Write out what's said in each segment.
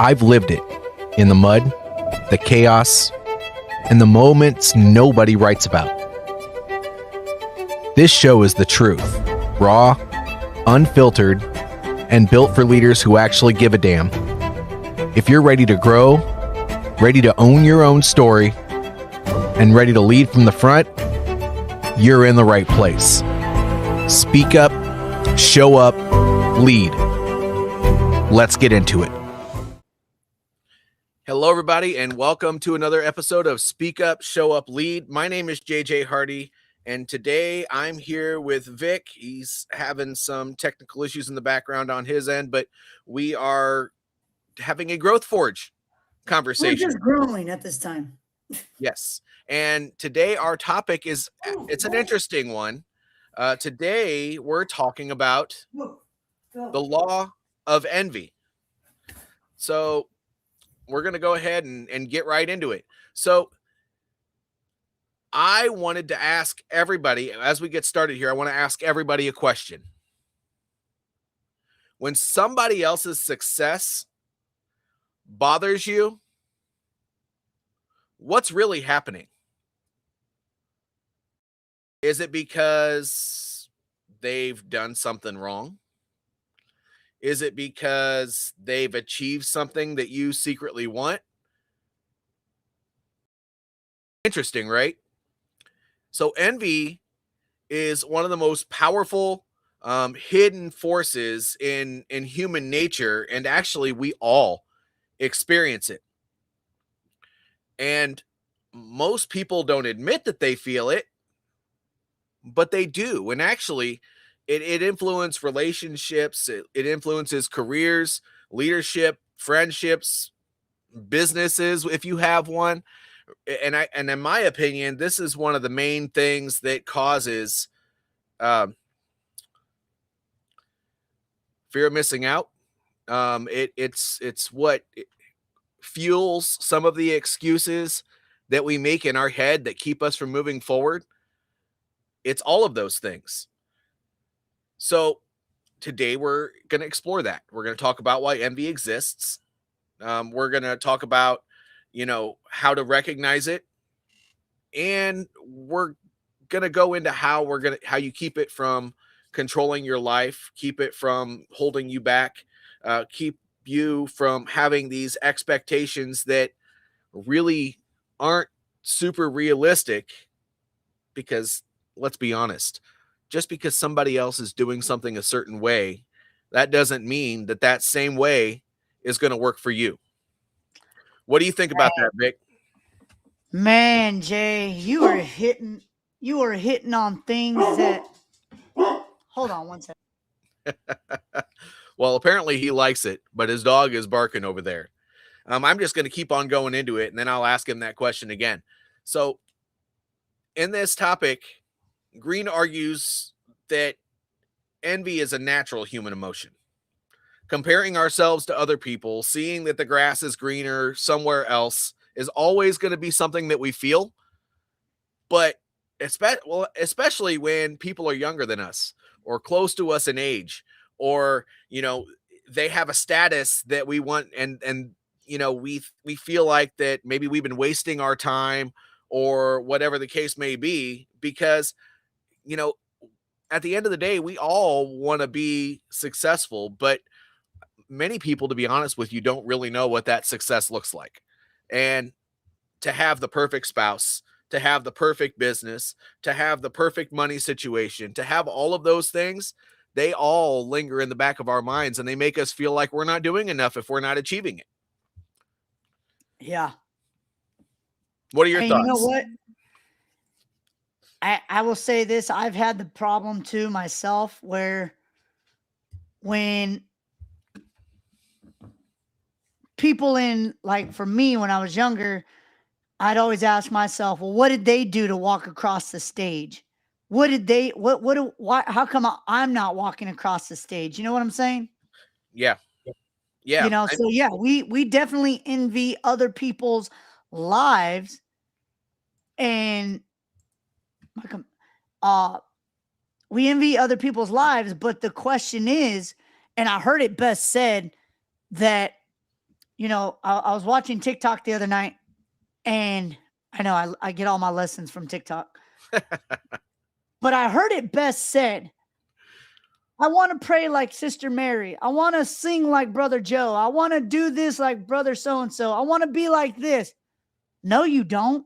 I've lived it in the mud, the chaos, and the moments nobody writes about. This show is the truth, raw, unfiltered, and built for leaders who actually give a damn. If you're ready to grow, ready to own your own story, and ready to lead from the front, you're in the right place. Speak up, show up, lead. Let's get into it. Hello, everybody, and welcome to another episode of Speak Up, Show Up, Lead. My name is JJ Hardy, and today I'm here with Vic. He's having some technical issues in the background on his end, but we are having a Growth Forge conversation. We're just growing at this time. Yes, and today our topic is, it's an interesting one. Today we're talking about the law of envy. So we're going to go ahead and get right into it. So I wanted to ask everybody, as we get started here, I want to ask everybody a question. When somebody else's success bothers you, what's really happening? Is it because they've done something wrong? Is it because they've achieved something that you secretly want? Interesting, right? So envy is one of the most powerful hidden forces in human nature, and actually we all experience it. And most people don't admit that they feel it, but they do. And actually, it influences relationships, it influences careers, leadership, friendships, businesses, if you have one. And in my opinion, this is one of the main things that causes fear of missing out. It's what fuels some of the excuses that we make in our head that keep us from moving forward. It's all of those things. So today we're going to explore that. We're going to talk about why envy exists. We're going to talk about, how to recognize it. And we're going to go into how you keep it from controlling your life, keep it from holding you back, keep you from having these expectations that really aren't super realistic. Because let's be honest, just because somebody else is doing something a certain way, that doesn't mean that that same way is going to work for you. What do you think about that, Vic? Man, Jay, you are hitting on things that. Hold on one second. Well, apparently he likes it, but his dog is barking over there. I'm just going to keep on going into it, and then I'll ask him that question again. So in this topic, Greene argues that envy is a natural human emotion. Comparing ourselves to other people, seeing that the grass is greener somewhere else, is always going to be something that we feel. But especially when people are younger than us or close to us in age, or they have a status that we want, and we feel like that maybe we've been wasting our time or whatever the case may be, because at the end of the day, we all want to be successful, but many people, to be honest with you, don't really know what that success looks like. And to have the perfect spouse, to have the perfect business, to have the perfect money situation, to have all of those things, they all linger in the back of our minds, and they make us feel like we're not doing enough if we're not achieving it. Yeah. What are your thoughts? You know what? I will say this. I've had the problem too myself, where when people for me, when I was younger, I'd always ask myself, well, what did they do to walk across the stage? Why, how come I'm not walking across the stage? You know what I'm saying? Yeah. Yeah. So yeah, we definitely envy other people's lives, and we envy other people's lives. But the question is, and I heard it best said, that I was watching TikTok the other night, and I know I get all my lessons from TikTok, but I heard it best said. I want to pray like Sister Mary. I want to sing like Brother Joe. I want to do this like Brother so and so. I want to be like this. No, you don't.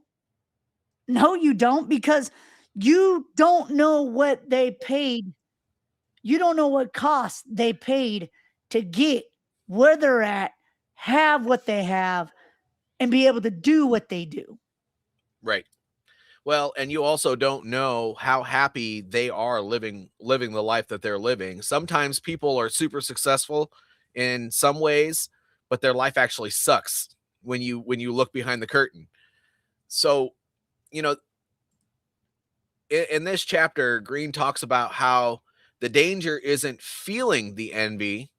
No, you don't, because you don't know what they paid. You don't know what cost they paid to get where they're at, have what they have, and be able to do what they do. Right. Well, and you also don't know how happy they are living the life that they're living. Sometimes people are super successful in some ways, but their life actually sucks when you look behind the curtain. So, you know, in this chapter, Greene talks about how the danger isn't feeling the envy.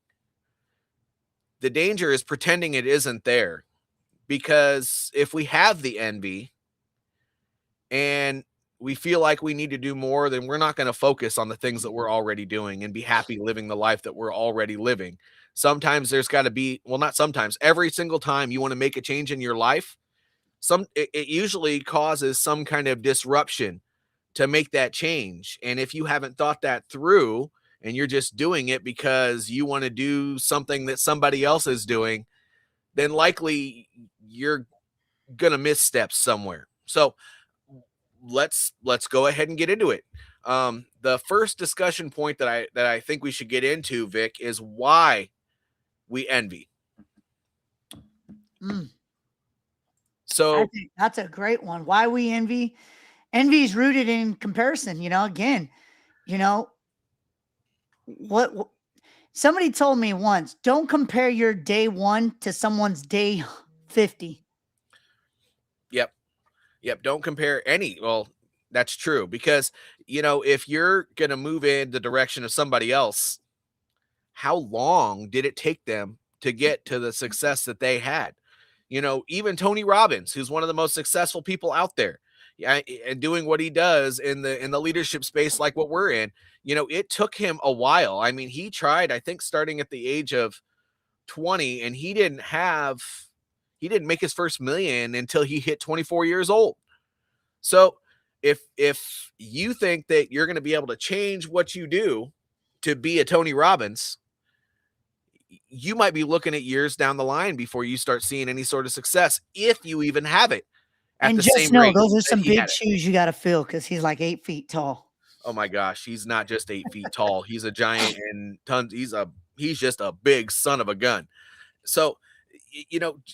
The danger is pretending it isn't there. Because if we have the envy and we feel like we need to do more, then we're not going to focus on the things that we're already doing and be happy living the life that we're already living. Sometimes there's got to be, well, not sometimes, every single time you want to make a change in your life, it usually causes some kind of disruption to make that change. And if you haven't thought that through and you're just doing it because you want to do something that somebody else is doing, then likely you're going to misstep somewhere. So let's go ahead and get into it. The first discussion point that I think we should get into, Vic, is why we envy. So I think that's a great one. Why we envy. Envy is rooted in comparison. Again, what somebody told me once, don't compare your day 1 to someone's day 50. Yep. Don't compare any. Well, that's true, because, if you're going to move in the direction of somebody else, how long did it take them to get to the success that they had? Even Tony Robbins, who's one of the most successful people out there, and doing what he does in the leadership space, like what we're in, it took him a while. I mean, he tried, I think, starting at the age of 20, and he didn't make his first million until he hit 24 years old. So if you think that you're going to be able to change what you do to be a Tony Robbins, you might be looking at years down the line before you start seeing any sort of success, if you even have it at And the just same know, rate those are that some he big had it. shoes you got to fill, because he's like 8 feet tall. Oh my gosh, he's not just 8 feet tall. He's a giant and tons. He's just a big son of a gun. So,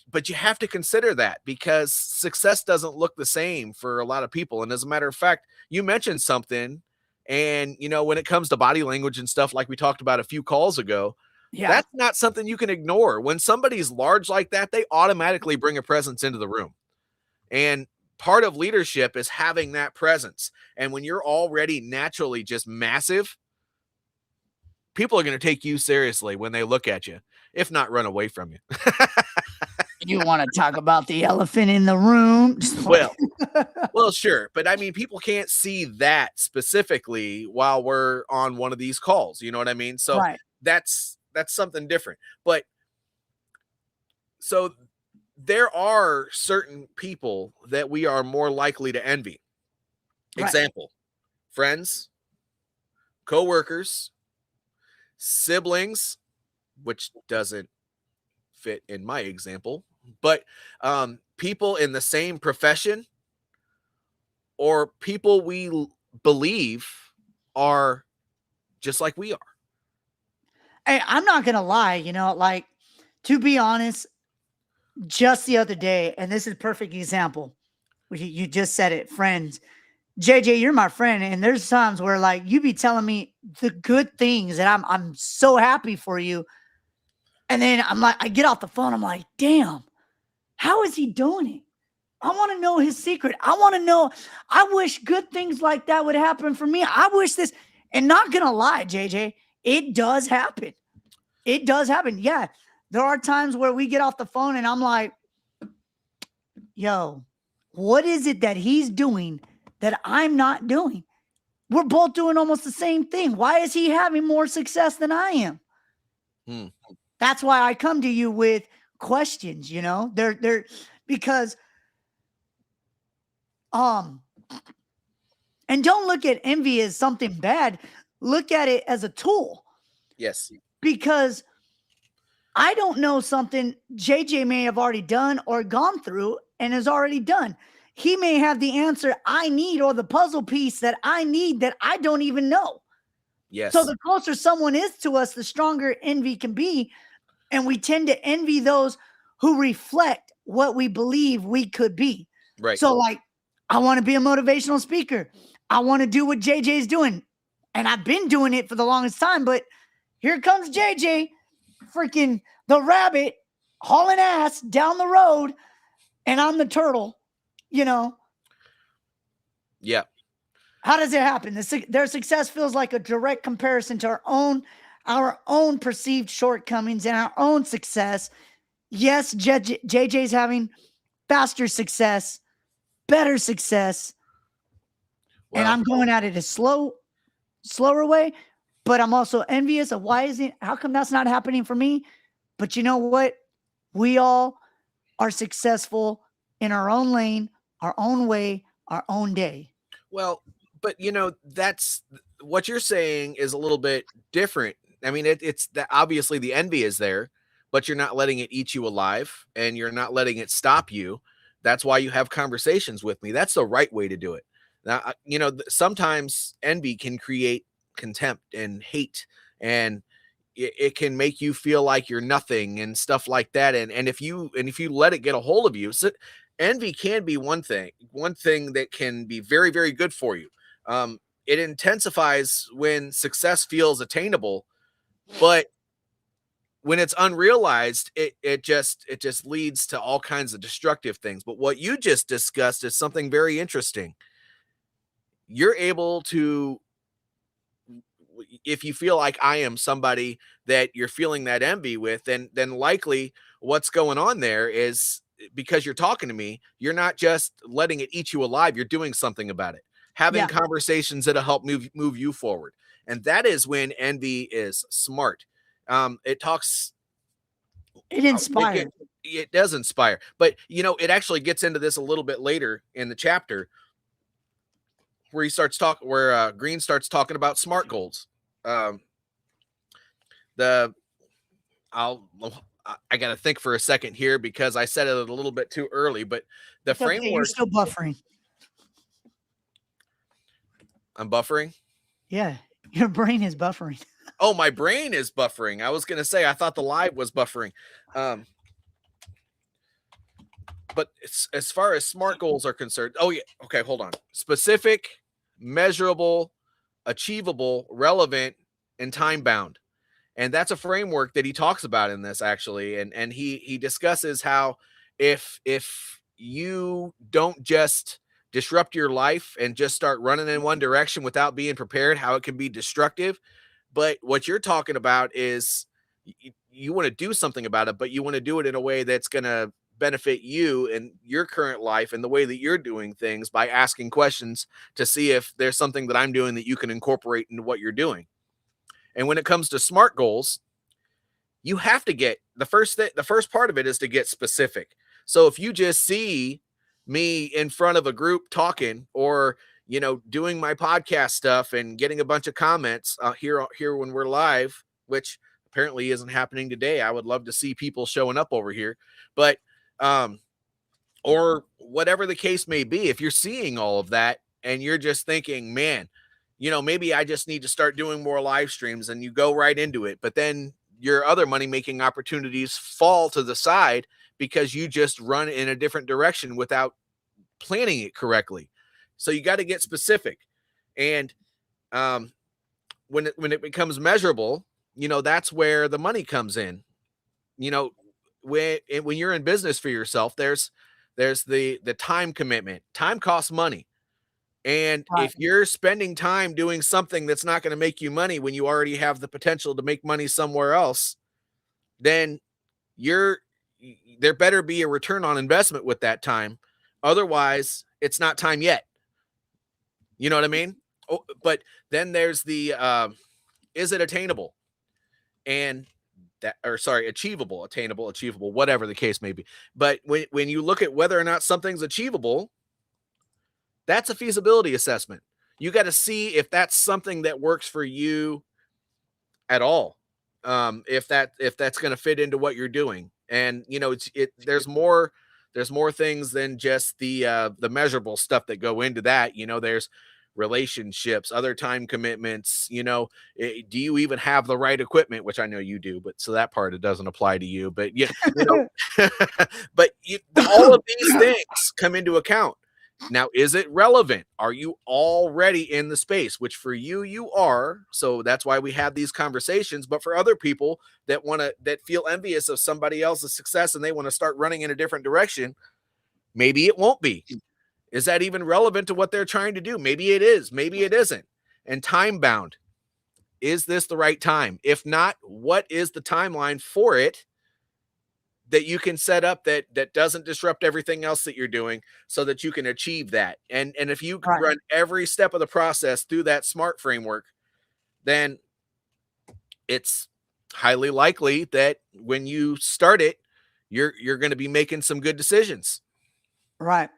but you have to consider that, because success doesn't look the same for a lot of people. And as a matter of fact, you mentioned something, and when it comes to body language and stuff, like we talked about a few calls ago, Yeah. that's not something you can ignore. When somebody's large like that, they automatically bring a presence into the room. And part of leadership is having that presence. And when you're already naturally just massive, people are going to take you seriously when they look at you, if not run away from you. You want to talk about the elephant in the room? Well, sure. But I mean, people can't see that specifically while we're on one of these calls. You know what I mean? So right. That's something different. But so there are certain people that we are more likely to envy. Right. Example, friends, coworkers, siblings, which doesn't fit in my example, but people in the same profession, or people we believe are just like we are. Hey, I'm not going to lie, like, to be honest, just the other day, and this is a perfect example. You just said it, friends. JJ, you're my friend, and there's times where, like, you be telling me the good things, and I'm so happy for you. And then I'm like, I get off the phone, I'm like, damn, how is he doing it? I want to know his secret. I want to know. I wish good things like that would happen for me. I wish this, and not gonna lie, JJ, it does happen. It does happen. Yeah. There are times where we get off the phone and I'm like, yo, what is it that he's doing that I'm not doing? We're both doing almost the same thing. Why is he having more success than I am? That's why I come to you with questions, you know? They're because um and don't look at envy as something bad. Look at it as a tool, Yes. because I don't know something JJ may have already done or gone through and has already done. He may have the answer I need or the puzzle piece that I need that I don't even know. So Yes. the closer someone is to us, the stronger envy can be. And we tend to envy those who reflect what we believe we could be. Right. So, like, I want to be a motivational speaker. I want to do what JJ's doing. And I've been doing it for the longest time, but here comes JJ, freaking the rabbit, hauling ass down the road, and I'm the turtle, you know. Yeah. How does it happen? Their success feels like a direct comparison to our own perceived shortcomings and our own success. Yes, JJ's having faster success, better success, and Well, I'm going at it a slower way. But I'm also envious of how come that's not happening for me? But you know what? We all are successful in our own lane, our own way, our own day. well, but that's what you're saying is a little bit different. I mean, it's that obviously the envy is there, but you're not letting it eat you alive and you're not letting it stop you. That's why you have conversations with me. That's the right way to do it. Now, sometimes envy can create contempt and hate, and it can make you feel like you're nothing and stuff like that. And if you let it get a hold of you, so envy can be one thing that can be very, very good for you. It intensifies when success feels attainable, but when it's unrealized, it just leads to all kinds of destructive things. But what you just discussed is something very interesting. You're able to, if you feel like I am somebody that you're feeling that envy with, then likely what's going on there is because you're talking to me, you're not just letting it eat you alive, you're doing something about it. Having Yeah, conversations that'll help move you forward. And that is when envy is smart. It talks it like it inspired. it does inspire. But it actually gets into this a little bit later in the chapter where Greene starts talking about SMART goals. Um, the I'll I got to think for a second here because I said it a little bit too early, but the It's okay. You're framework. still buffering. I'm buffering. Yeah, your brain is buffering. Oh, my brain is buffering. I was going to say I thought the live was buffering. But as far as SMART goals are concerned, oh yeah, okay, hold on. Specific, measurable, achievable, relevant, and time bound. And that's a framework that he talks about in this actually. And he discusses how if you don't just disrupt your life and just start running in one direction without being prepared, how it can be destructive. But what you're talking about is you want to do something about it, but you want to do it in a way that's going to benefit you in your current life and the way that you're doing things by asking questions to see if there's something that I'm doing that you can incorporate into what you're doing. And when it comes to SMART goals, you have to get the first part of it is to get specific. So if you just see me in front of a group talking or doing my podcast stuff and getting a bunch of comments here when we're live, which apparently isn't happening today. I would love to see people showing up over here, but or whatever the case may be, if you're seeing all of that and you're just thinking, man, maybe I just need to start doing more live streams, and you go right into it. But then your other money making opportunities fall to the side because you just run in a different direction without planning it correctly. So you got to get specific. And when it becomes measurable, that's where the money comes in. When you're in business for yourself, there's the time commitment. Time costs money. And Right. if you're spending time doing something that's not going to make you money when you already have the potential to make money somewhere else, then there better be a return on investment with that time. Otherwise, it's not time yet. You know what I mean? But then there's the is it attainable? And that, or sorry, achievable, attainable, achievable, whatever the case may be. But when you look at whether or not something's achievable, that's a feasibility assessment. You got to see if that's something that works for you at all. If that's going to fit into what you're doing. And there's more things than just the measurable stuff that go into that. There's relationships, other time commitments. Do you even have the right equipment? Which I know you do, but so that part, it doesn't apply to you. But but all of these things come into account. Now, is it relevant? Are you already in the space? Which for you are. So that's why we have these conversations. But for other people that feel envious of somebody else's success and they want to start running in a different direction, maybe it won't be. Is that even relevant to what they're trying to do? Maybe it is. Maybe it isn't. And time bound. Is this the right time? If not, what is the timeline for it that you can set up that doesn't disrupt everything else that you're doing, so that you can achieve that? And if you can run every step of the process through that SMART framework, then it's highly likely that when you start it, you're going to be making some good decisions. Right.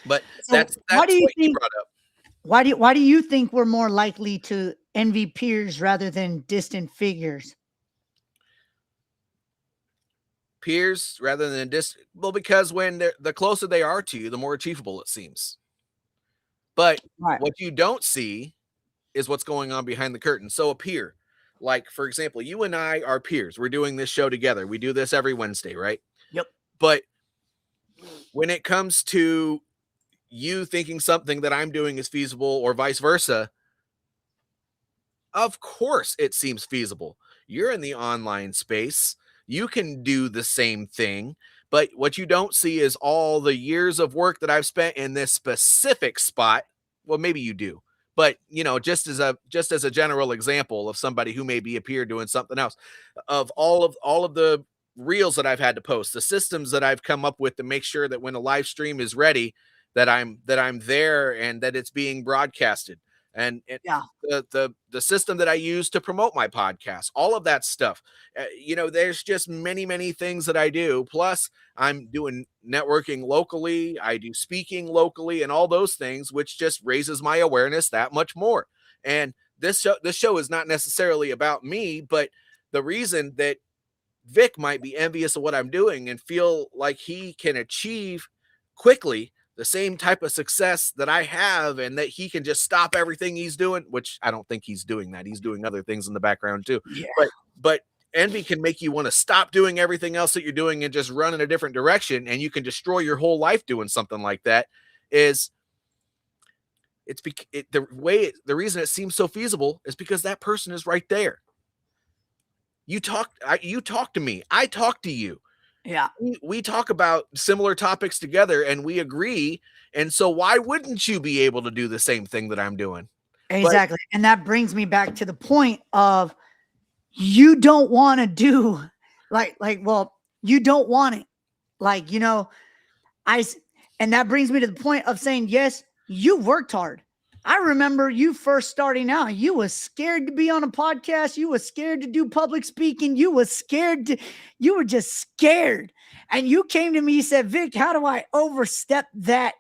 But so that's why do you what think, you brought up. Why do you think we're more likely to envy peers rather than distant figures? Peers rather than well, because when the closer they are to you, the more achievable it seems. But what you don't see is what's going on behind the curtain. So a peer, like, for example, you and I are peers. We're doing this show together. We do this every Wednesday, right? Yep. But when it comes to you thinking something that I'm doing is feasible or vice versa, of course it seems feasible. You're in the online space. You can do the same thing, but what you don't see is all the years of work that I've spent in this specific spot. Well, maybe you do, but just as a general example of somebody who may be a peer doing something else, of all of the reels that I've had to post, the systems that I've come up with to make sure that when a live stream is ready, that I'm there and that it's being broadcasted. And the system that I use to promote my podcast, all of that stuff. There's just many things that I do. Plus, I'm doing networking locally. I do speaking locally, and all those things, which just raises my awareness that much more. And this show is not necessarily about me, but the reason that Vic might be envious of what I'm doing and feel like he can achieve quickly the same type of success that I have, and that he can just stop everything he's doing, which I don't think he's doing that. He's doing other things in the background too. Yeah. But envy can make you want to stop doing everything else that you're doing and just run in a different direction, and you can destroy your whole life doing something like that. The reason it seems so feasible is because that person is right there. You talk to me. I talk to you. Yeah. We talk about similar topics together and we agree. And so why wouldn't you be able to do the same thing that I'm doing? Exactly. And that brings me back to the point of, you don't want to do you don't want it. And that brings me to the point of saying, yes, you worked hard. I remember you first starting out, you was scared to be on a podcast. You was scared to do public speaking. You were just scared. And you came to me, you said, Vic, how do I overstep that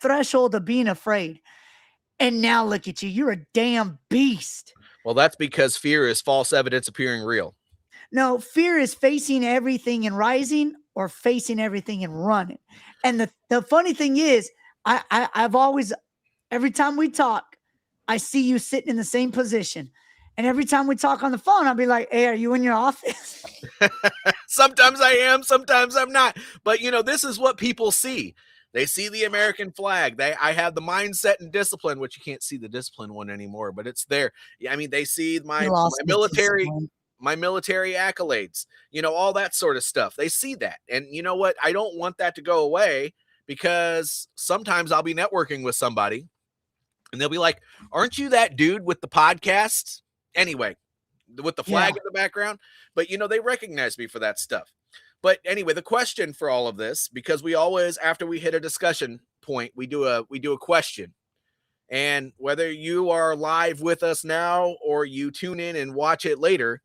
threshold of being afraid? And now look at you. You're a damn beast. Well, that's because fear is false evidence appearing real. No, fear is facing everything and rising, or facing everything and running. And the funny thing is, I've always, every time we talk, I see you sitting in the same position. And every time we talk on the phone, I'll be like, hey, are you in your office? Sometimes I am, sometimes I'm not. But, this is what people see. They see the American flag. I have the mindset and discipline, which you can't see the discipline one anymore, but it's there. I mean, they see my military accolades, all that sort of stuff. They see that. And you know what? I don't want that to go away, because sometimes I'll be networking with somebody and they'll be like, aren't you that dude with the podcast? Anyway, with the flag in the background. But, they recognize me for that stuff. But anyway, the question for all of this, because we always, after we hit a discussion point, we do a question. And whether you are live with us now or you tune in and watch it later,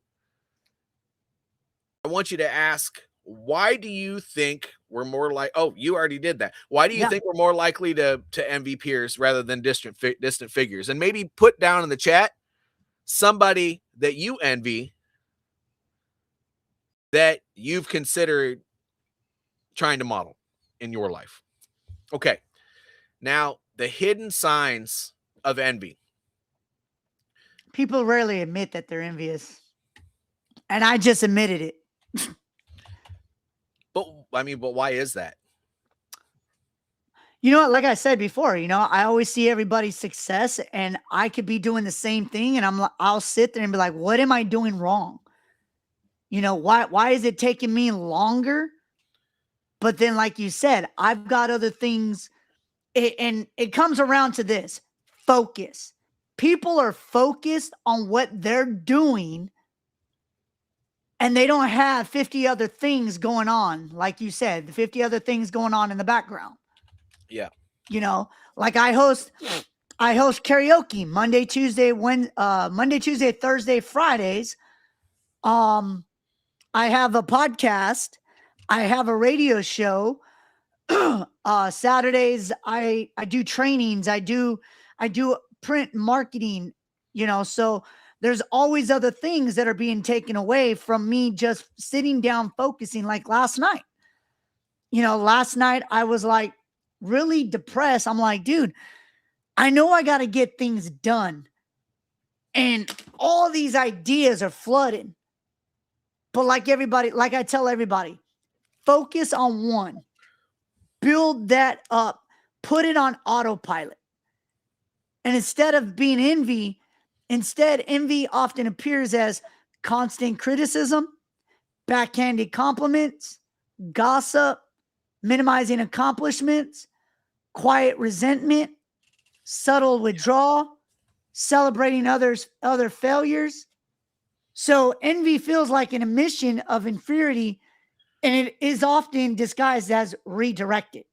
I want you to ask, why do you think we're more like, oh, you already did that. Why do you Yeah. think we're more likely to envy peers rather than distant figures? And maybe put down in the chat somebody that you envy that you've considered trying to model in your life. Okay. Now, the hidden signs of envy. People rarely admit that they're envious. And I just admitted it. But I mean, but why is that? You know what? Like I said before, I always see everybody's success and I could be doing the same thing. And I'll sit there and be like, what am I doing wrong? Why is it taking me longer? But then, like you said, I've got other things. And it comes around to this focus. People are focused on what they're doing and they don't have 50 other things going on. Like you said, the 50 other things going on in the background. Yeah. Like I host karaoke Monday, Tuesday, Thursday, Fridays. I have a podcast. I have a radio show. Saturdays I do trainings. I do print marketing, so there's always other things that are being taken away from me just sitting down focusing. Like last night, I was like really depressed. I'm like, dude, I know I got to get things done. And all these ideas are flooding. But like I tell everybody, focus on one. Build that up. Put it on autopilot. And instead of being envy, envy often appears as constant criticism, backhanded compliments, gossip, minimizing accomplishments, quiet resentment, subtle withdrawal, celebrating other failures. So envy feels like an admission of inferiority, and it is often disguised as redirected.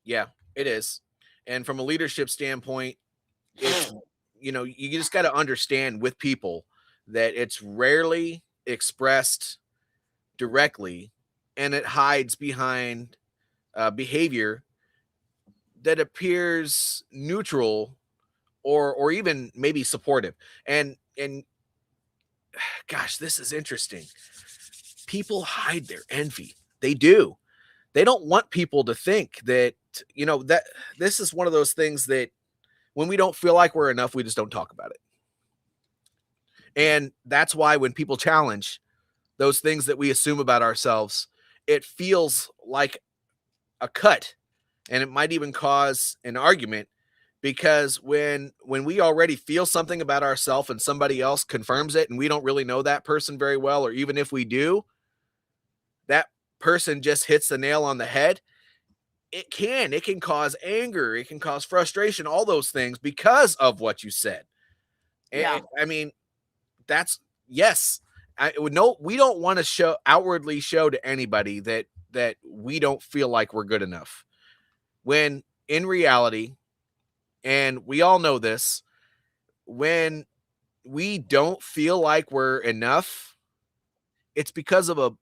Yeah, it is. And from a leadership standpoint, it's, you just got to understand with people that it's rarely expressed directly and it hides behind behavior that appears neutral or even maybe supportive. And gosh, this is interesting. People hide their envy. They do. They don't want people to think that, that this is one of those things that when we don't feel like we're enough, we just don't talk about it. And that's why when people challenge those things that we assume about ourselves, it feels like a cut, and it might even cause an argument, because when we already feel something about ourselves and somebody else confirms it and we don't really know that person very well, or even if we do, that person just hits the nail on the head. It can cause anger, it can cause frustration, all those things because of what you said. Yeah. I mean, that's yes. We don't want to outwardly show to anybody that we don't feel like we're good enough. When in reality, and we all know this, when we don't feel like we're enough, it's because of a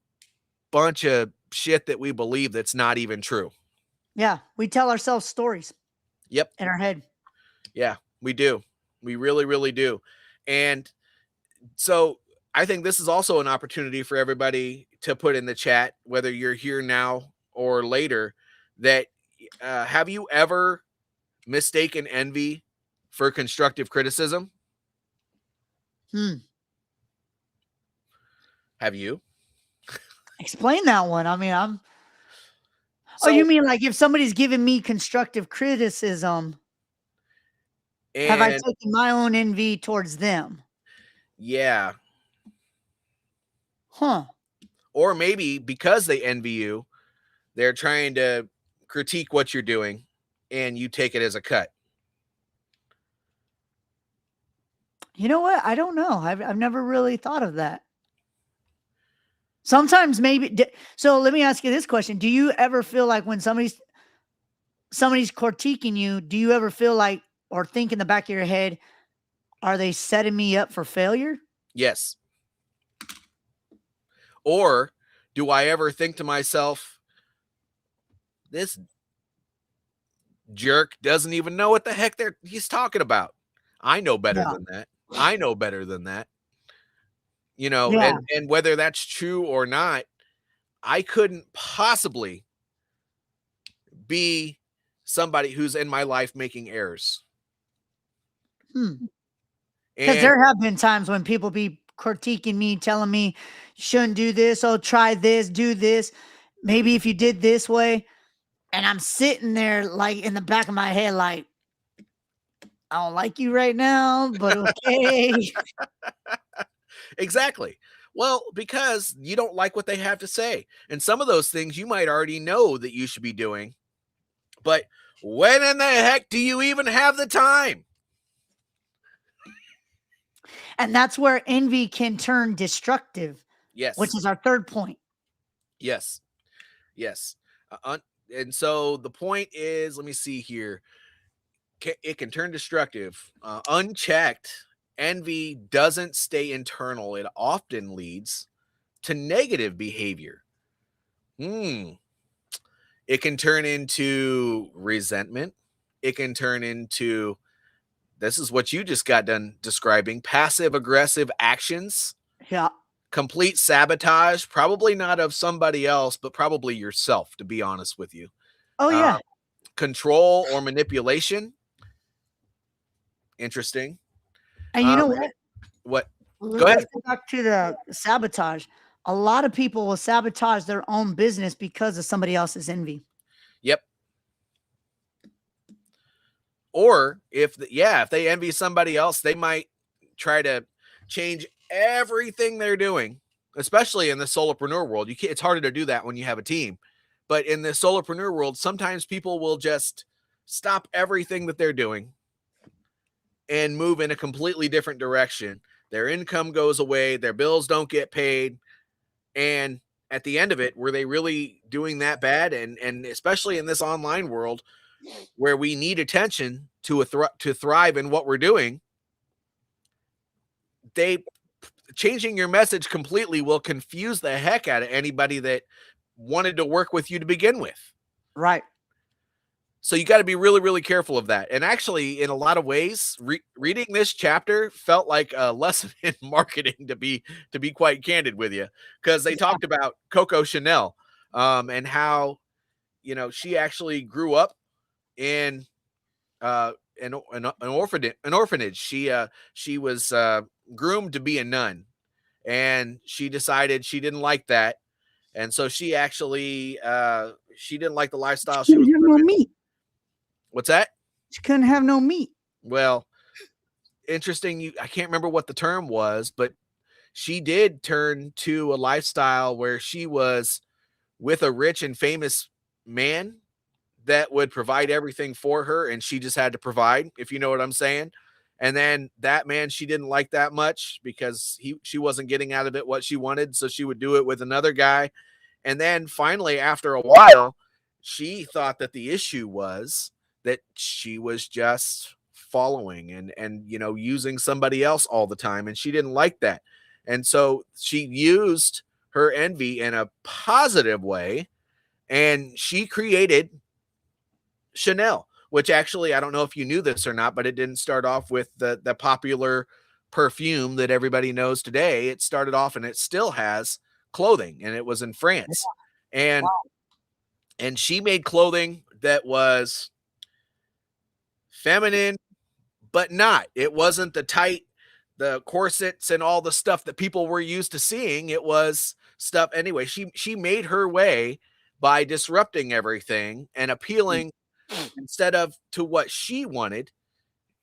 bunch of shit that we believe that's not even true. Yeah, we tell ourselves stories. Yep. In our head. Yeah, we do. We really, really do. And so I think this is also an opportunity for everybody to put in the chat, whether you're here now or later, that have you ever mistaken envy for constructive criticism? Have you? Explain that one. I mean, So, you mean like if somebody's giving me constructive criticism, have I taken my own envy towards them? Yeah. Huh. Or maybe because they envy you, they're trying to critique what you're doing and you take it as a cut. You know what? I don't know. I've never really thought of that. Sometimes maybe. So let me ask you this question: do you ever feel like when somebody's critiquing you, do you ever feel like or think in the back of your head, are they setting me up for failure? Yes. Or do I ever think to myself, this jerk doesn't even know what the heck he's talking about? I know better Yeah. than that. I know better than that. You know, Yeah. and whether that's true or not, I couldn't possibly be somebody who's in my life making errors. Because And there have been times when people be critiquing me, telling me, you shouldn't do this. Oh, try this, do this. Maybe if you did this way. And I'm sitting there like in the back of my head, like, I don't like you right now, but okay. exactly. Well, because you don't like what they have to say. And some of those things you might already know that you should be doing. But when in the heck do you even have the time? And that's where envy can turn destructive, which Yes. is our third point. Yes. Yes. And so the point is, let me see here. It can turn destructive. Unchecked, envy doesn't stay internal. It often leads to negative behavior. It can turn into resentment. It can turn into, this is what you just got done describing, passive aggressive actions, Yeah. complete sabotage, probably not of somebody else, but probably yourself, to be honest with you. Oh, yeah. Control or manipulation. Interesting. And you know what? What? Go ahead. Let's go back to the sabotage. A lot of people will sabotage their own business because of somebody else's envy. Yep. Or if they envy somebody else, they might try to change everything they're doing, especially in the solopreneur world. It's harder to do that when you have a team. But in the solopreneur world, sometimes people will just stop everything that they're doing and move in a completely different direction. Their income goes away, their bills don't get paid, and at the end of it, were they really doing that bad? And especially in this online world where we need attention to thrive in what we're doing, they changing your message completely will confuse the heck out of anybody that wanted to work with you to begin with. Right. So you got to be really, really careful of that. And actually, in a lot of ways, reading this chapter felt like a lesson in marketing, to be quite candid with you, because they talked about Coco Chanel, and how, she actually grew up in an orphanage. She was groomed to be a nun, and she decided she didn't like that, and so she actually she didn't like the lifestyle she was Couldn't have no living. meat. What's that? She couldn't have no meat. Well, interesting. I can't remember what the term was, but she did turn to a lifestyle where she was with a rich and famous man that would provide everything for her, and she just had to provide, if you know what I'm saying. And then that man, she didn't like that much because she wasn't getting out of it what she wanted, so she would do it with another guy. And then finally, after a while, she thought that the issue was that she was just following and using somebody else all the time, and she didn't like that. And so she used her envy in a positive way, and she created Chanel, which actually, I don't know if you knew this or not, but it didn't start off with the popular perfume that everybody knows today. It started off, and it still has, clothing, and it was in France. And and she made clothing that was feminine, but not. It wasn't the corsets and all the stuff that people were used to seeing. It was stuff anyway. She made her way by disrupting everything and appealing, instead of to what she wanted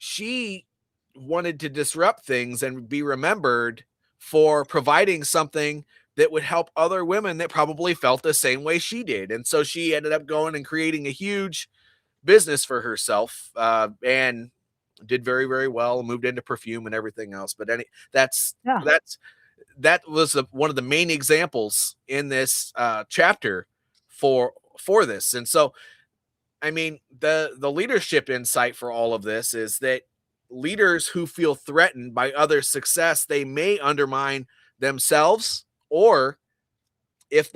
to disrupt things and be remembered for providing something that would help other women that probably felt the same way she did. And so she ended up going and creating a huge business for herself, and did very, very well, moved into perfume and everything else. But that was one of the main examples in this chapter for this. And so, I mean, the leadership insight for all of this is that leaders who feel threatened by others' success, they may undermine themselves, or if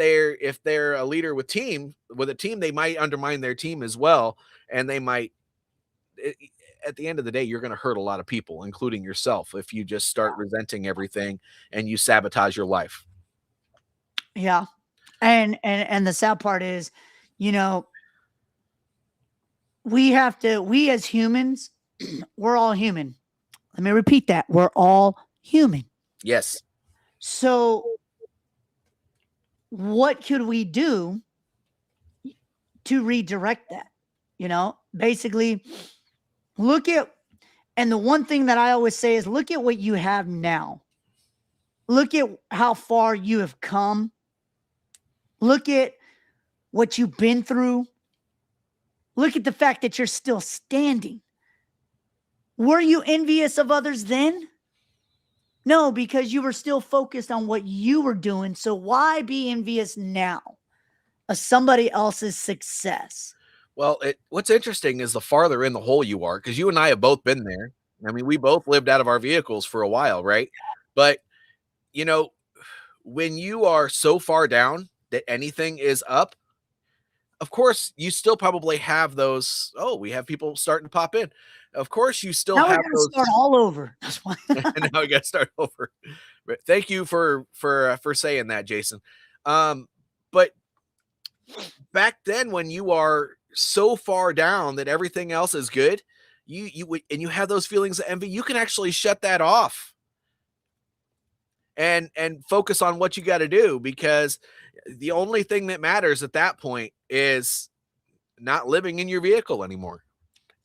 they're a leader with a team, they might undermine their team as well, and they might. At the end of the day, you're going to hurt a lot of people, including yourself, if you just start resenting everything and you sabotage your life. Yeah. And the sad part is, you know, we as humans, we're all human. Let me repeat that. We're all human. Yes. So what could we do to redirect that? You know, basically and the one thing that I always say is look at what you have now. Look at how far you have come. Look at what you've been through. Look at the fact that you're still standing. Were you envious of others then? No, because you were still focused on what you were doing. So why be envious now of somebody else's success? Well, what's interesting is the farther in the hole you are, because you and I have both been there. I mean, we both lived out of our vehicles for a while, right? But, you know, when you are so far down that anything is up, of course, you still probably have those. Oh, we have people starting to pop in. Of course, you still Now we have got to those. start all over. That's why. Now we got to start over. But thank you for saying that, Jason. But back then, when you are so far down that everything else is good, you have those feelings of envy, you can actually shut that off and focus on what you got to do, because the only thing that matters at that point is not living in your vehicle anymore.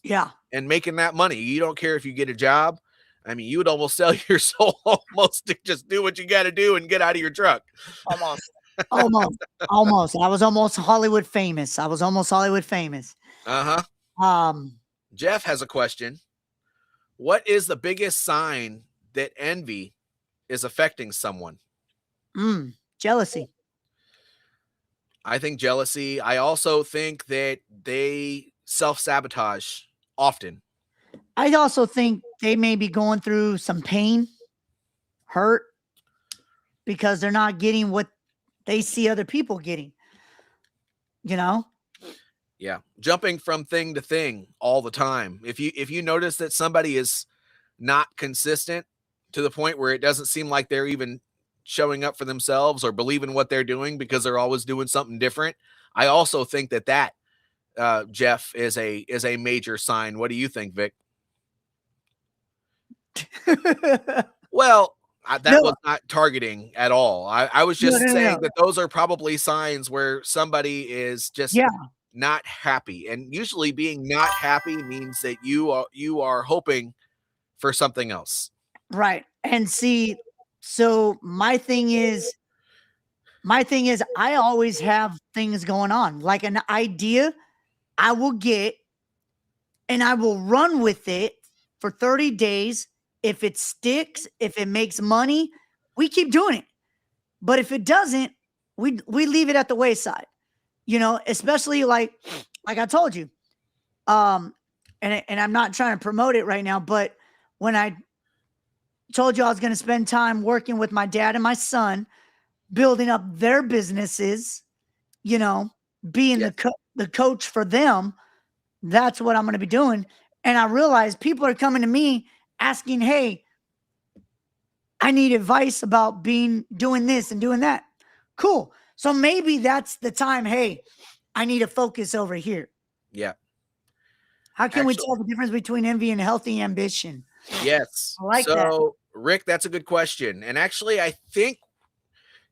Yeah. And making that money. You don't care if you get a job. I mean, you would almost sell your soul almost to just do what you got to do and get out of your truck. Almost. I was almost Hollywood famous. Uh-huh. Jeff has a question. What is the biggest sign that envy is affecting someone? Jealousy. I think jealousy. I also think that they self-sabotage often. I also think they may be going through some pain, hurt, because they're not getting what they see other people getting, you know? Yeah. Jumping from thing to thing all the time. If you notice that somebody is not consistent to the point where it doesn't seem like they're even showing up for themselves or believing what they're doing because they're always doing something different, I also think that Jeff is a major sign. What do you think, Vic? Well, that was not targeting at all. I was just saying that those are probably signs where somebody is just not happy. And usually being not happy means that you are hoping for something else. Right. And see, so my thing is I always have things going on, like an idea I will get and I will run with it for 30 days. If it sticks, if it makes money, we keep doing it. But if it doesn't, we leave it at the wayside, you know, especially like I told you. And I'm not trying to promote it right now, but when I told you I was going to spend time working with my dad and my son, building up their businesses, you know, being the coach for them, that's what I'm going to be doing. And I realized people are coming to me asking, hey, I need advice about doing this and doing that. Cool. So maybe that's the time. Hey, I need to focus over here. Yeah. How can we tell the difference between envy and healthy ambition? Yes. I like that. Rick, that's a good question. And actually, I think,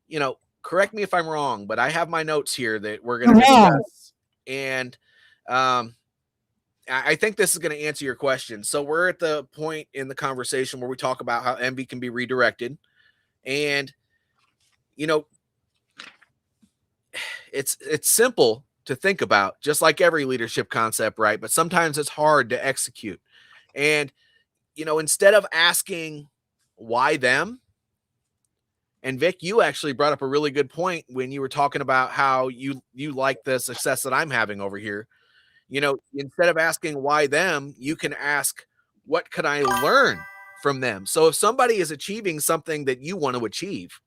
you know, correct me if I'm wrong, but I have my notes here that we're going to discuss. And I think this is going to answer your question. So we're at the point in the conversation where we talk about how envy can be redirected. And, you know, it's simple to think about, just like every leadership concept, right? But sometimes it's hard to execute. And, you know, instead of asking why them, and Vic, you actually brought up a really good point when you were talking about how you like the success that I'm having over here. You know, instead of asking why them, you can ask, what can I learn from them? So if somebody is achieving something that you want to achieve,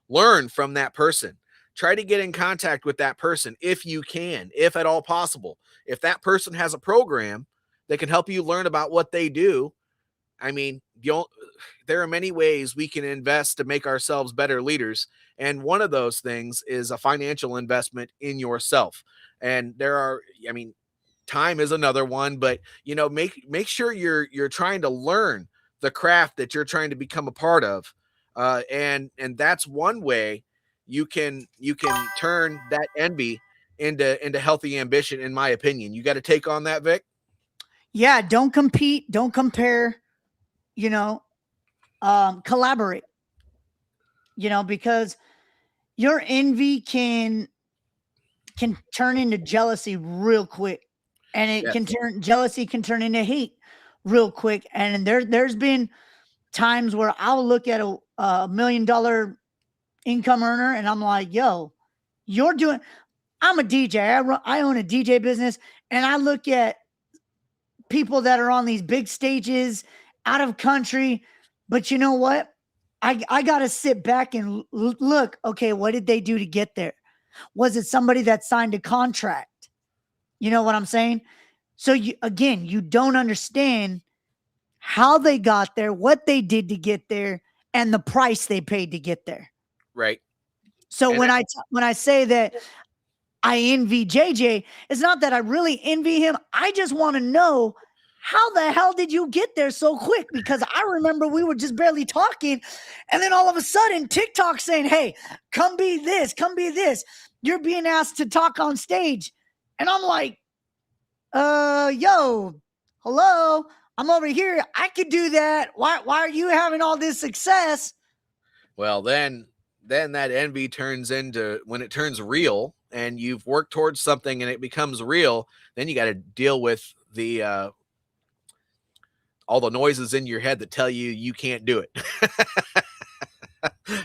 learn from that person. try to get in contact with that person if you can, if at all possible. If that person has a program that can help you learn about what they do, I mean, there are many ways we can invest to make ourselves better leaders. And one of those things is a financial investment in yourself. And there are, I mean, time is another one, but make sure you're trying to learn the craft that you're trying to become a part of. And that's one way you can turn that envy into healthy ambition, in my opinion. You got to take on that, Vic. Yeah, don't compete, don't compare, collaborate, because your envy can turn into jealousy real quick, and jealousy can turn into hate real quick. And there's been times where I'll look at a $1 million income earner and I'm like, yo, I'm a DJ. I own a DJ business, and I look at people that are on these big stages out of country. But you know what? I got to sit back and look, okay, what did they do to get there? Was it somebody that signed a contract? You know what I'm saying? So you don't understand how they got there, what they did to get there, and the price they paid to get there. Right. So when I say that I envy JJ, it's not that I really envy him. I just want to know, how the hell did you get there so quick? Because I remember we were just barely talking, and then all of a sudden TikTok saying, hey, come be this, come be this. You're being asked to talk on stage. And I'm like, yo, hello, I'm over here. I could do that. Why are you having all this success? Well, then that envy turns into, when it turns real and you've worked towards something and it becomes real, then you got to deal with the all the noises in your head that tell you can't do it.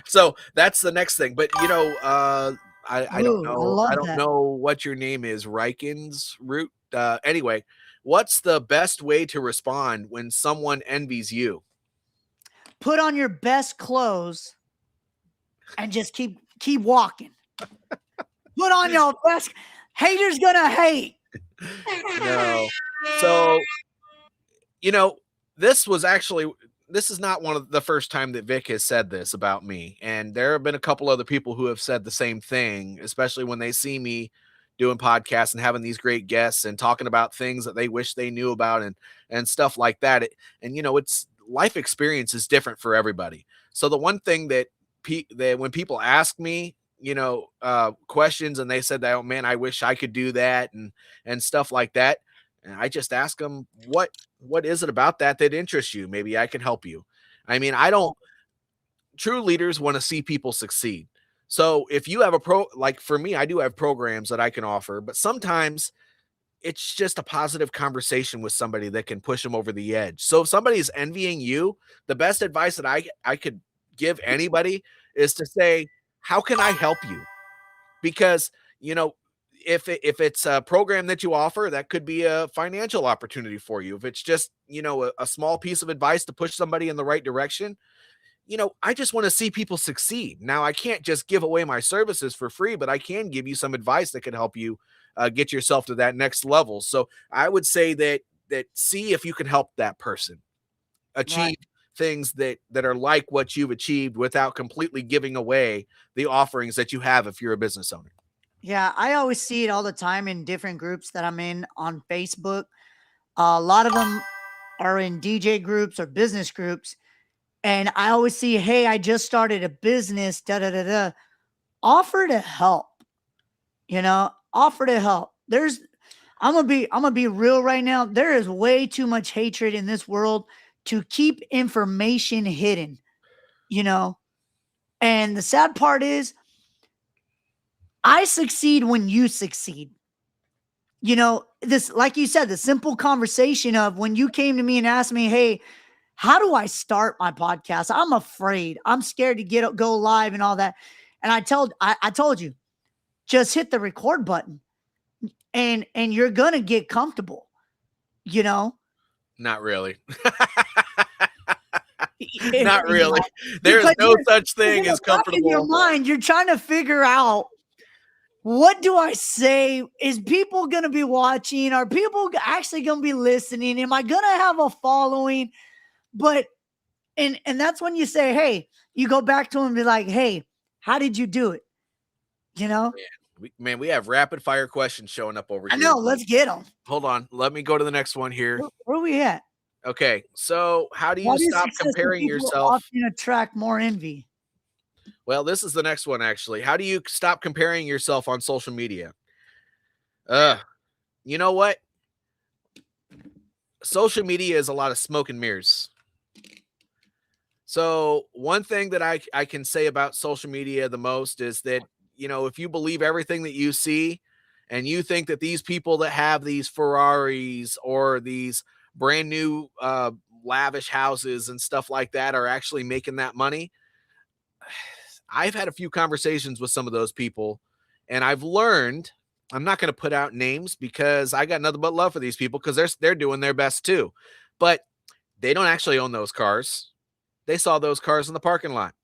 So that's the next thing. But I don't know. I don't know what your name is. Riken's root. Anyway, what's the best way to respond when someone envies you? Put on your best clothes and just keep walking. Put on your best. Haters gonna hate. No. So, this is not one of the first time that Vic has said this about me. And there have been a couple other people who have said the same thing, especially when they see me doing podcasts and having these great guests and talking about things that they wish they knew about and stuff like that. It's life experience is different for everybody. So the one thing that when people ask me, questions, and they said that, oh man, I wish I could do that and stuff like that. And I just ask them, what is it about that interests you? Maybe I can help you. I mean, true leaders want to see people succeed. So if you have like for me, I do have programs that I can offer, but sometimes it's just a positive conversation with somebody that can push them over the edge. So if somebody's envying you, the best advice that I could give anybody is to say, how can I help you? Because, if it's a program that you offer, that could be a financial opportunity for you. If it's just, a small piece of advice to push somebody in the right direction, I just want to see people succeed. Now, I can't just give away my services for free, but I can give you some advice that could help you get yourself to that next level. So I would say that see if you can help that person achieve things that are like what you've achieved without completely giving away the offerings that you have if you're a business owner. Yeah, I always see it all the time in different groups that I'm in on Facebook. A lot of them are in DJ groups or business groups. And I always see, hey, I just started a business, offer to help, offer to help. I'm gonna be real right now. There is way too much hatred in this world to keep information hidden, and the sad part is I succeed when you succeed. This, like you said, the simple conversation of when you came to me and asked me, hey, how do I start my podcast? I'm afraid. I'm scared to go live and all that. And I told you, just hit the record button and you're going to get comfortable, Not really. Not really. There's no such thing as comfortable. In your mind, you're trying to figure out what do I say? Is people going to be watching? Are people actually going to be listening? Am I going to have a following? But and that's when you say, hey, you go back to him and be like, hey, how did you do it? You know? We have rapid fire questions showing up over I here. know. Let's get them. Hold on. Let me go to the next one here. Where are we at? Okay. So, how do Why you do stop successful comparing people yourself? often attract more envy? Well, this is the next one actually. How do you stop comparing yourself on social media? You know what? Social media is a lot of smoke and mirrors. So, one thing that I can say about social media the most is that, if you believe everything that you see and you think that these people that have these Ferraris or these brand new lavish houses and stuff like that are actually making that money, I've had a few conversations with some of those people, and I've learned I'm not going to put out names because I got nothing but love for these people because they're doing their best too. But they don't actually own those cars. They saw those cars in the parking lot.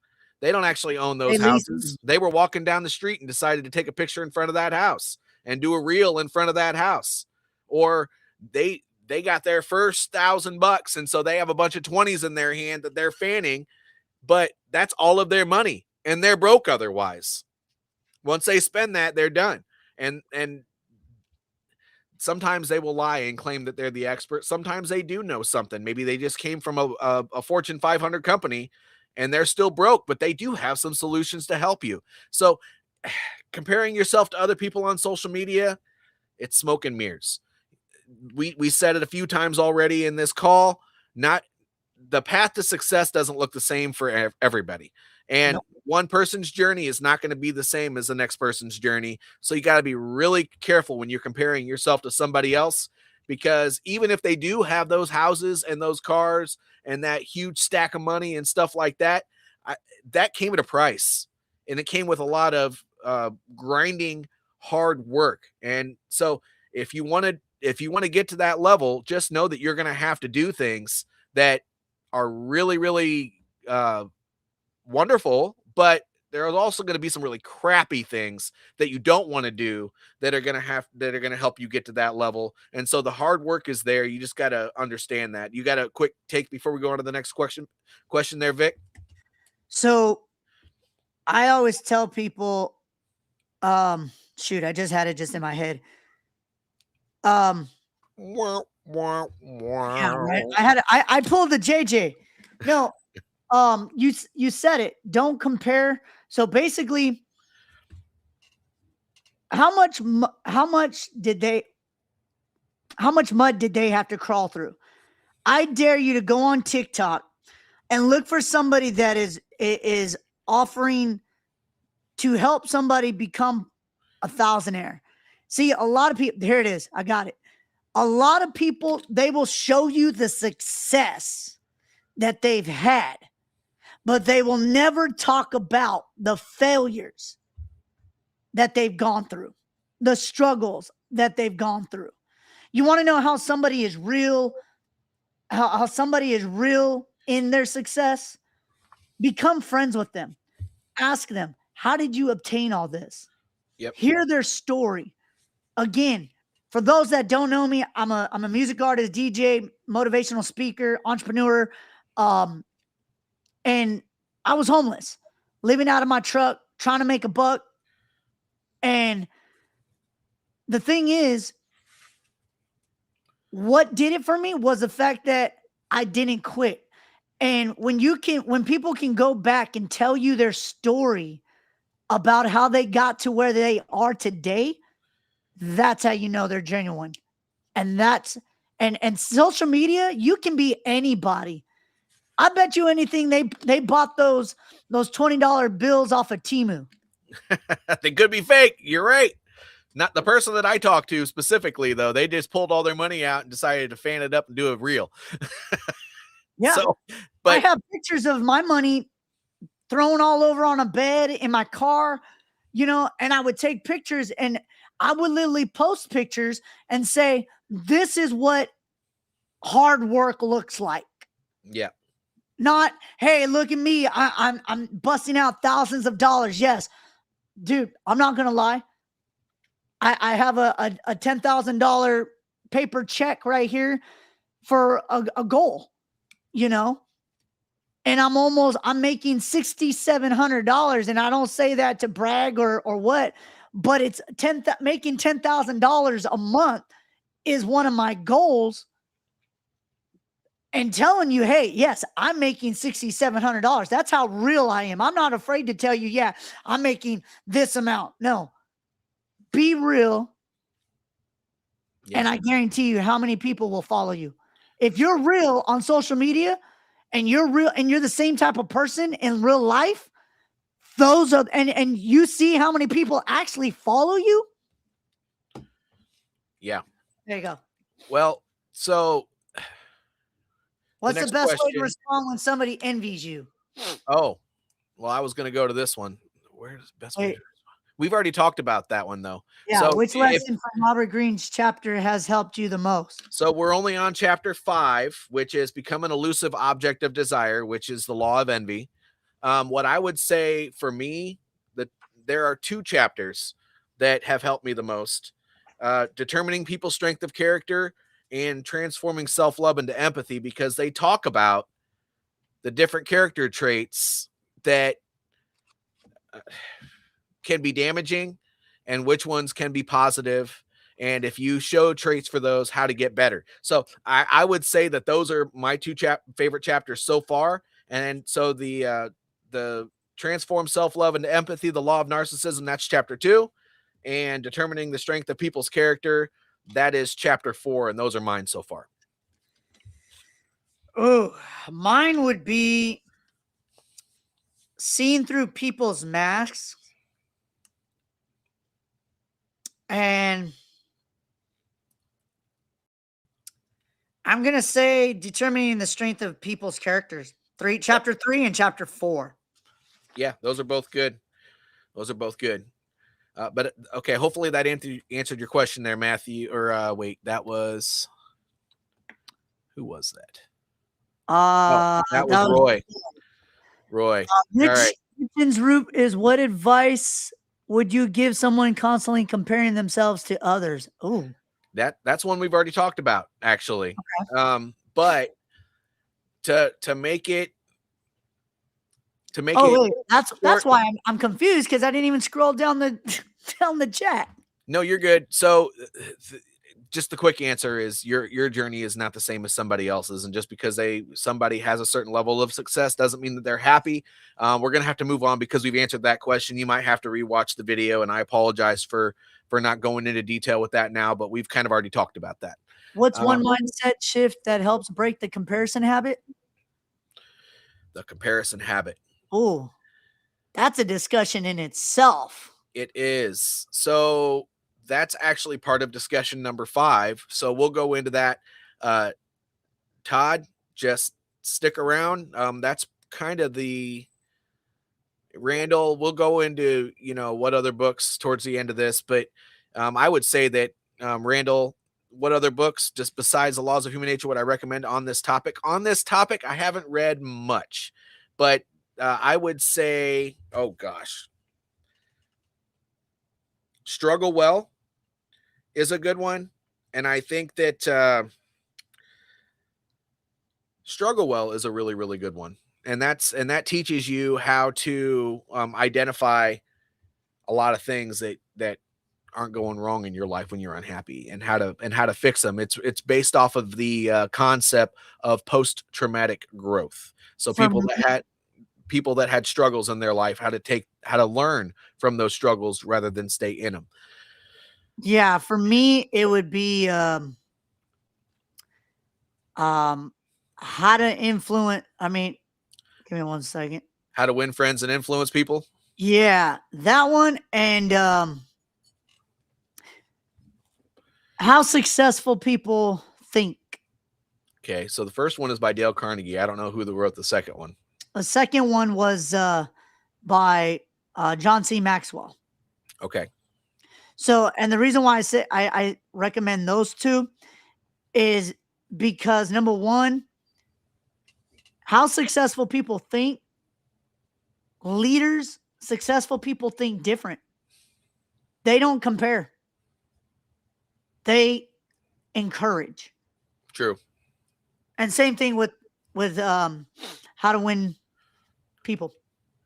They don't actually own those They lease houses. They were walking down the street and decided to take a picture in front of that house and do a reel in front of that house. Or they got their first $1,000 and so they have a bunch of 20s in their hand that they're fanning, but that's all of their money and they're broke otherwise. Once they spend that, they're done. And sometimes they will lie and claim that they're the expert. Sometimes they do know something. Maybe they just came from a Fortune 500 company and they're still broke, but they do have some solutions to help you. So comparing yourself to other people on social media, it's smoke and mirrors. We said it a few times already in this call. Not the path to success doesn't look the same for everybody. And one person's journey is not going to be the same as the next person's journey. So you got to be really careful when you're comparing yourself to somebody else, because even if they do have those houses and those cars and that huge stack of money and stuff like that, that came at a price, and it came with a lot of grinding hard work. And so if you want to get to that level, just know that you're going to have to do things that are really, really wonderful, but there's also going to be some really crappy things that you don't want to do that are going to help you get to that level. And so the hard work is there. You just got to understand that. You got a quick take before we go on to the next question there, Vic. So I always tell people, shoot, I just had it just in my head. Yeah, right. I pulled the JJ. No, you said it. Don't compare. So basically, how much mud did they have to crawl through? I dare you to go on TikTok and look for somebody that is offering to help somebody become a thousandaire. See, a lot of people, here it is. I got it. A lot of people, they will show you the success that they've had, but they will never talk about the failures that they've gone through, the struggles that they've gone through. You want to know how somebody is real, how somebody is real in their success? Become friends with them. Ask them, how did you obtain all this? Yep. Hear their story. Again, for those that don't know me, I'm a music artist, DJ, motivational speaker, entrepreneur. And I was homeless, living out of my truck, trying to make a buck. And the thing is, what did it for me was the fact that I didn't quit. And when people can go back and tell you their story about how they got to where they are today, that's how you know they're genuine. And and social media, you can be anybody. I bet you anything they bought those $20 bills off of Temu. They could be fake. You're right. Not the person that I talked to specifically, though. They just pulled all their money out and decided to fan it up and do it real. Yeah. So, I have pictures of my money thrown all over on a bed in my car, and I would take pictures and I would literally post pictures and say, this is what hard work looks like. Yeah. Not, hey, look at me. I'm busting out thousands of dollars. Yes. Dude, I'm not going to lie. I have a $10,000 paper check right here for a goal, you know, and I'm making $6,700, and I don't say that to brag or what, but it's making $10,000 a month is one of my goals, and telling you, hey, yes, I'm making $6,700. That's how real I am. I'm not afraid to tell you, yeah, I'm making this amount. No, be real. Yeah. And I guarantee you how many people will follow you. If you're real on social media and you're real and you're the same type of person in real life, those are and you see how many people actually follow you. Yeah. There you go. Well, so What's the next best way to question. respond when somebody envies you? Oh, well, I was going to go to this one. Where's best way? Wait, We've already talked about that one though. yeah, So which lesson from Robert Greene's chapter has helped you the most? So we're only on chapter 5, which is become an elusive object of desire, which is the law of envy. What I would say for me, that there are 2 chapters that have helped me the most: determining people's strength of character and transforming self-love into empathy, because they talk about the different character traits that can be damaging and which ones can be positive, and if you show traits for those, how to get better. So I would say that those are my 2 favorite chapters so far. And so the transform self-love into empathy, the law of narcissism, that's chapter 2, and determining the strength of people's character, that is chapter 4, and those are mine so far. Oh, mine would be seeing through people's masks, and I'm going to say determining the strength of people's characters. Chapter 3 and chapter 4. Yeah, those are both good. Those are both good. But okay, hopefully that answered your question there, Matthew. Or wait, that was, who was that? That was Roy. Roy. All right. Rich's root is, what advice would you give someone constantly comparing themselves to others? Oh, That's one we've already talked about, actually. okay. But to make it wait, that's why I'm confused, because I didn't even scroll down the down the chat. No, you're good. So just the quick answer is your journey is not the same as somebody else's, and just because somebody has a certain level of success doesn't mean that they're happy. We're gonna have to move on because we've answered that question. You might have to rewatch the video, and I apologize for not going into detail with that now, but we've kind of already talked about that. What's one mindset shift that helps break the comparison habit? The comparison habit. Oh, that's a discussion in itself. It is. So that's actually part of discussion number 5. So we'll go into that. Todd, just stick around. That's kind of the Randall. We'll go into, what other books towards the end of this, but I would say that Randall, what other books, just besides The Laws of Human Nature, would I recommend on this topic? On this topic, I haven't read much, but I would say, oh gosh, Struggle Well is a good one. And I think that Struggle Well is a really, really good one. And that teaches you how to identify a lot of things that aren't going wrong in your life when you're unhappy, and how to fix them. It's based off of the concept of post-traumatic growth. So people that had struggles in their life, how to learn from those struggles rather than stay in them. Yeah, for me, it would be how to influence. I mean, give me one second. How to Win Friends and Influence People. Yeah, that one. And how successful people think. Okay, so the first one is by Dale Carnegie. I don't know who wrote the second one. The second one was by John C. Maxwell. Okay. So, and the reason why I recommend those 2 is because, number one, how successful people think. Successful people think different. They don't compare. they encourage. True. And same thing with how to win people.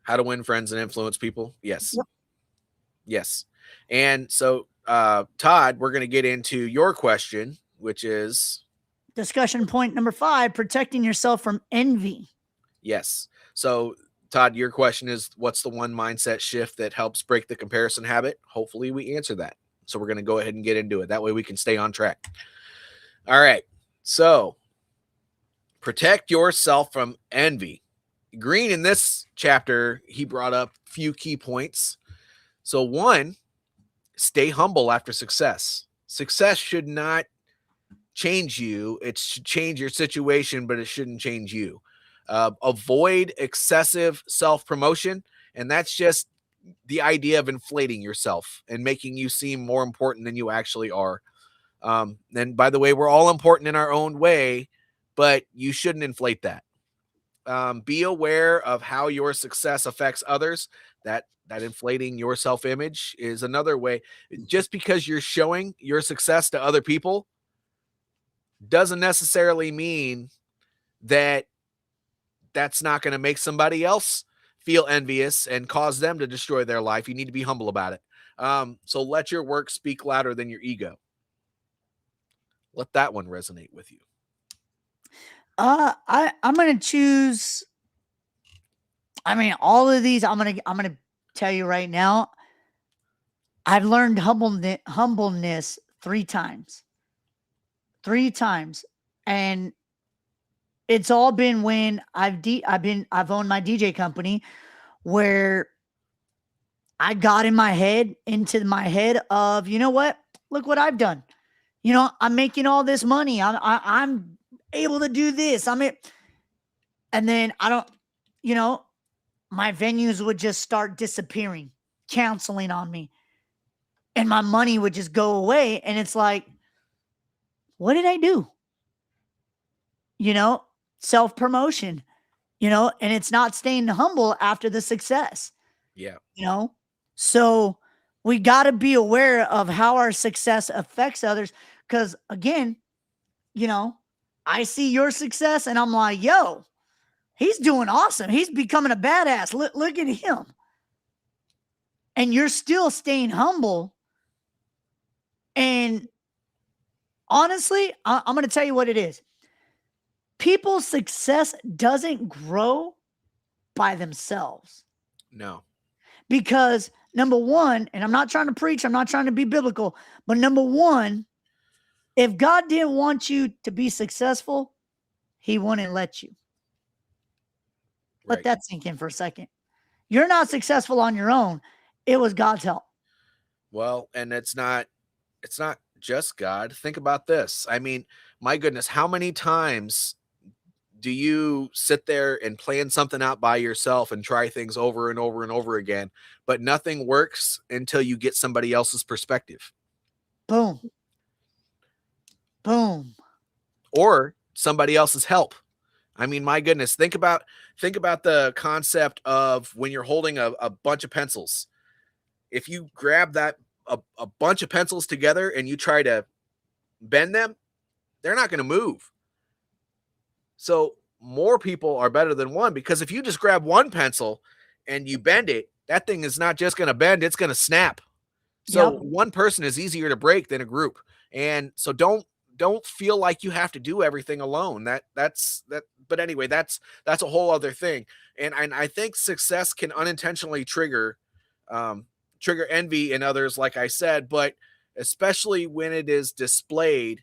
How to win friends and influence people. Yes. Yep. Yes. And so, Todd, we're going to get into your question, which is Discussion point number 5, protecting yourself from envy. yes. So, Todd, your question is what's the one mindset shift that helps break the comparison habit? Hopefully, we answer that. So, we're going to go ahead and get into it. That way, we can stay on track. All right. So, protect yourself from envy. Greene, in this chapter, he brought up a few key points. So, one, stay humble after success. Success should not change you. It should change your situation, but it shouldn't change you. Avoid excessive self-promotion. And that's just the idea of inflating yourself and making you seem more important than you actually are. And by the way, we're all important in our own way, but you shouldn't inflate that. Be aware of how your success affects others. That inflating your self-image is another way. Just because you're showing your success to other people doesn't necessarily mean that that's not going to make somebody else feel envious and cause them to destroy their life. You need to be humble about it. So let your work speak louder than your ego. Let that one resonate with you. I'm gonna choose. I mean, all of these. I'm gonna tell you right now. I've learned humbleness 3 times. 3 times, and it's all been when I've owned my DJ company, where I got into my head of, you know what? Look what I've done. You know, I'm making all this money. I'm able to do this. And then I don't, you know, my venues would just start disappearing, canceling on me, and my money would just go away. And it's like, what did I do? You know, self promotion, and it's not staying humble after the success. Yeah. So we got to be aware of how our success affects others. Because again, I see your success and I'm like, yo, he's doing awesome. He's becoming a badass. Look at him. And you're still staying humble. And honestly, I'm going to tell you what it is. People's success doesn't grow by themselves. No. Because number one, and I'm not trying to preach, I'm not trying to be biblical, but number one, if God didn't want you to be successful, he wouldn't let you. Right. Let that sink in for a second. You're not successful on your own. It was God's help. Well, and it's not just God. Think about this. I mean, my goodness, how many times do you sit there and plan something out by yourself and try things over and over and over again, but nothing works until you get somebody else's perspective? Boom. Boom. Or somebody else's help. I mean, my goodness, think about the concept of when you're holding a bunch of pencils. If you grab a bunch of pencils together and you try to bend them, they're not going to move. So more people are better than one, because if you just grab one pencil and you bend it, that thing is not just going to bend, it's going to snap. So one person is easier to break than a group. And so don't feel like you have to do everything alone. But anyway, that's a whole other thing. And I think success can unintentionally trigger envy in others, like I said, but especially when it is displayed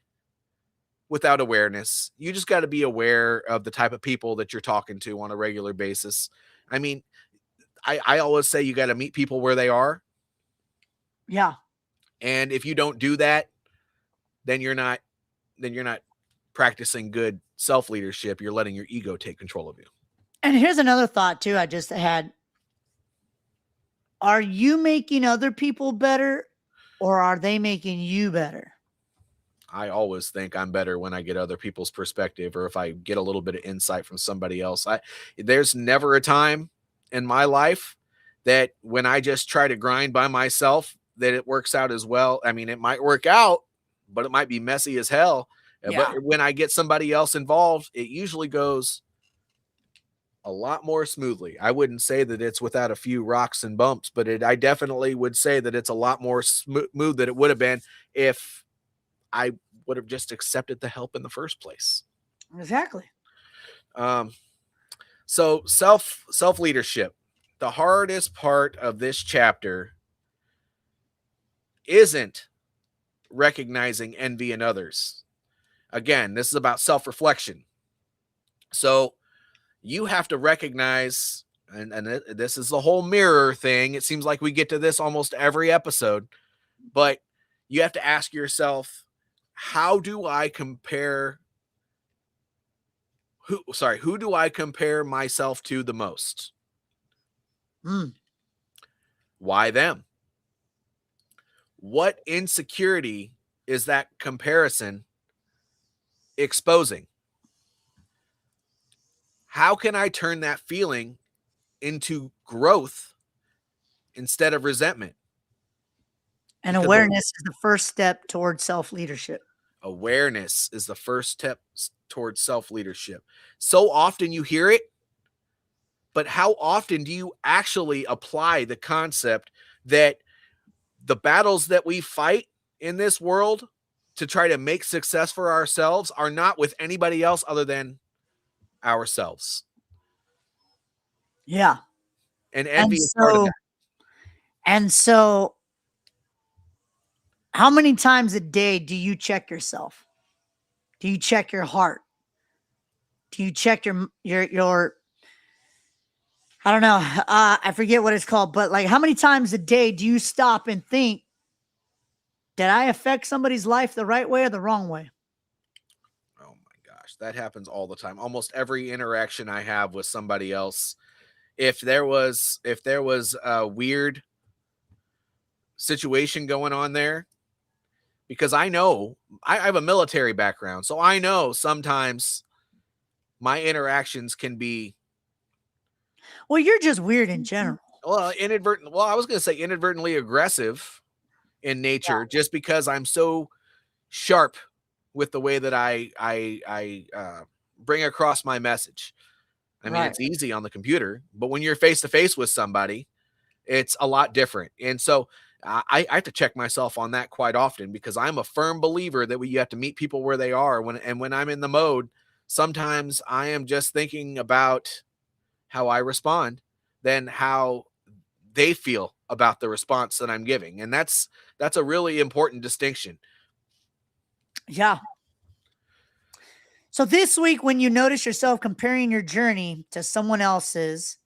without awareness. You just got to be aware of the type of people that you're talking to on a regular basis. I mean, I always say you got to meet people where they are. Yeah. And if you don't do that, then you're not practicing good self-leadership. You're letting your ego take control of you. And here's another thought too I just had. Are you making other people better, or are they making you better? I always think I'm better when I get other people's perspective, or if I get a little bit of insight from somebody else. There's never a time in my life that when I just try to grind by myself that it works out as well. I mean, it might work out, but it might be messy as hell. But Yeah. when I get somebody else involved, it usually goes a lot more smoothly. I wouldn't say that it's without a few rocks and bumps, but I definitely would say that it's a lot more smooth than it would have been if I would have just accepted the help in the first place. Exactly. Um, so self leadership. The hardest part of this chapter isn't recognizing envy in others. Again, this is about self reflection. So you have to recognize, and this is the whole mirror thing. It seems like we get to this almost every episode, but you have to ask yourself, how do I compare? Who do I compare myself to the most? Mm. Why them? What insecurity is that comparison exposing? How can I turn that feeling into growth instead of resentment? And Because awareness is the first step towards self leadership. awareness is the first step towards self leadership. So often you hear it, but how often do you actually apply the concept that the battles that we fight in this world to try to make success for ourselves are not with anybody else other than ourselves? Yeah. And And envy is part of so, that. and so, how many times a day do you check yourself? Do you check your heart? Do you check your I don't know. I forget what it's called, but like how many times a day do you stop and think, did I affect somebody's life the right way or the wrong way? Oh my gosh, that happens all the time. Almost every interaction I have with somebody else, if there was a weird situation going on there, because I know I have a military background, so I know sometimes my interactions can be Well, you're just weird in general. inadvertent. Well, I was going to say inadvertently aggressive in nature, just because I'm so sharp with the way that I bring across my message. I mean, Right. it's easy on the computer, but when you're face to face with somebody, it's a lot different. And so I have to check myself on that quite often, because I'm a firm believer that you have to meet people where they are. When I'm in the mode, sometimes I am just thinking about how I respond than how they feel about the response that I'm giving. And that's a really important distinction. Yeah. So this week, when you notice yourself comparing your journey to someone else's,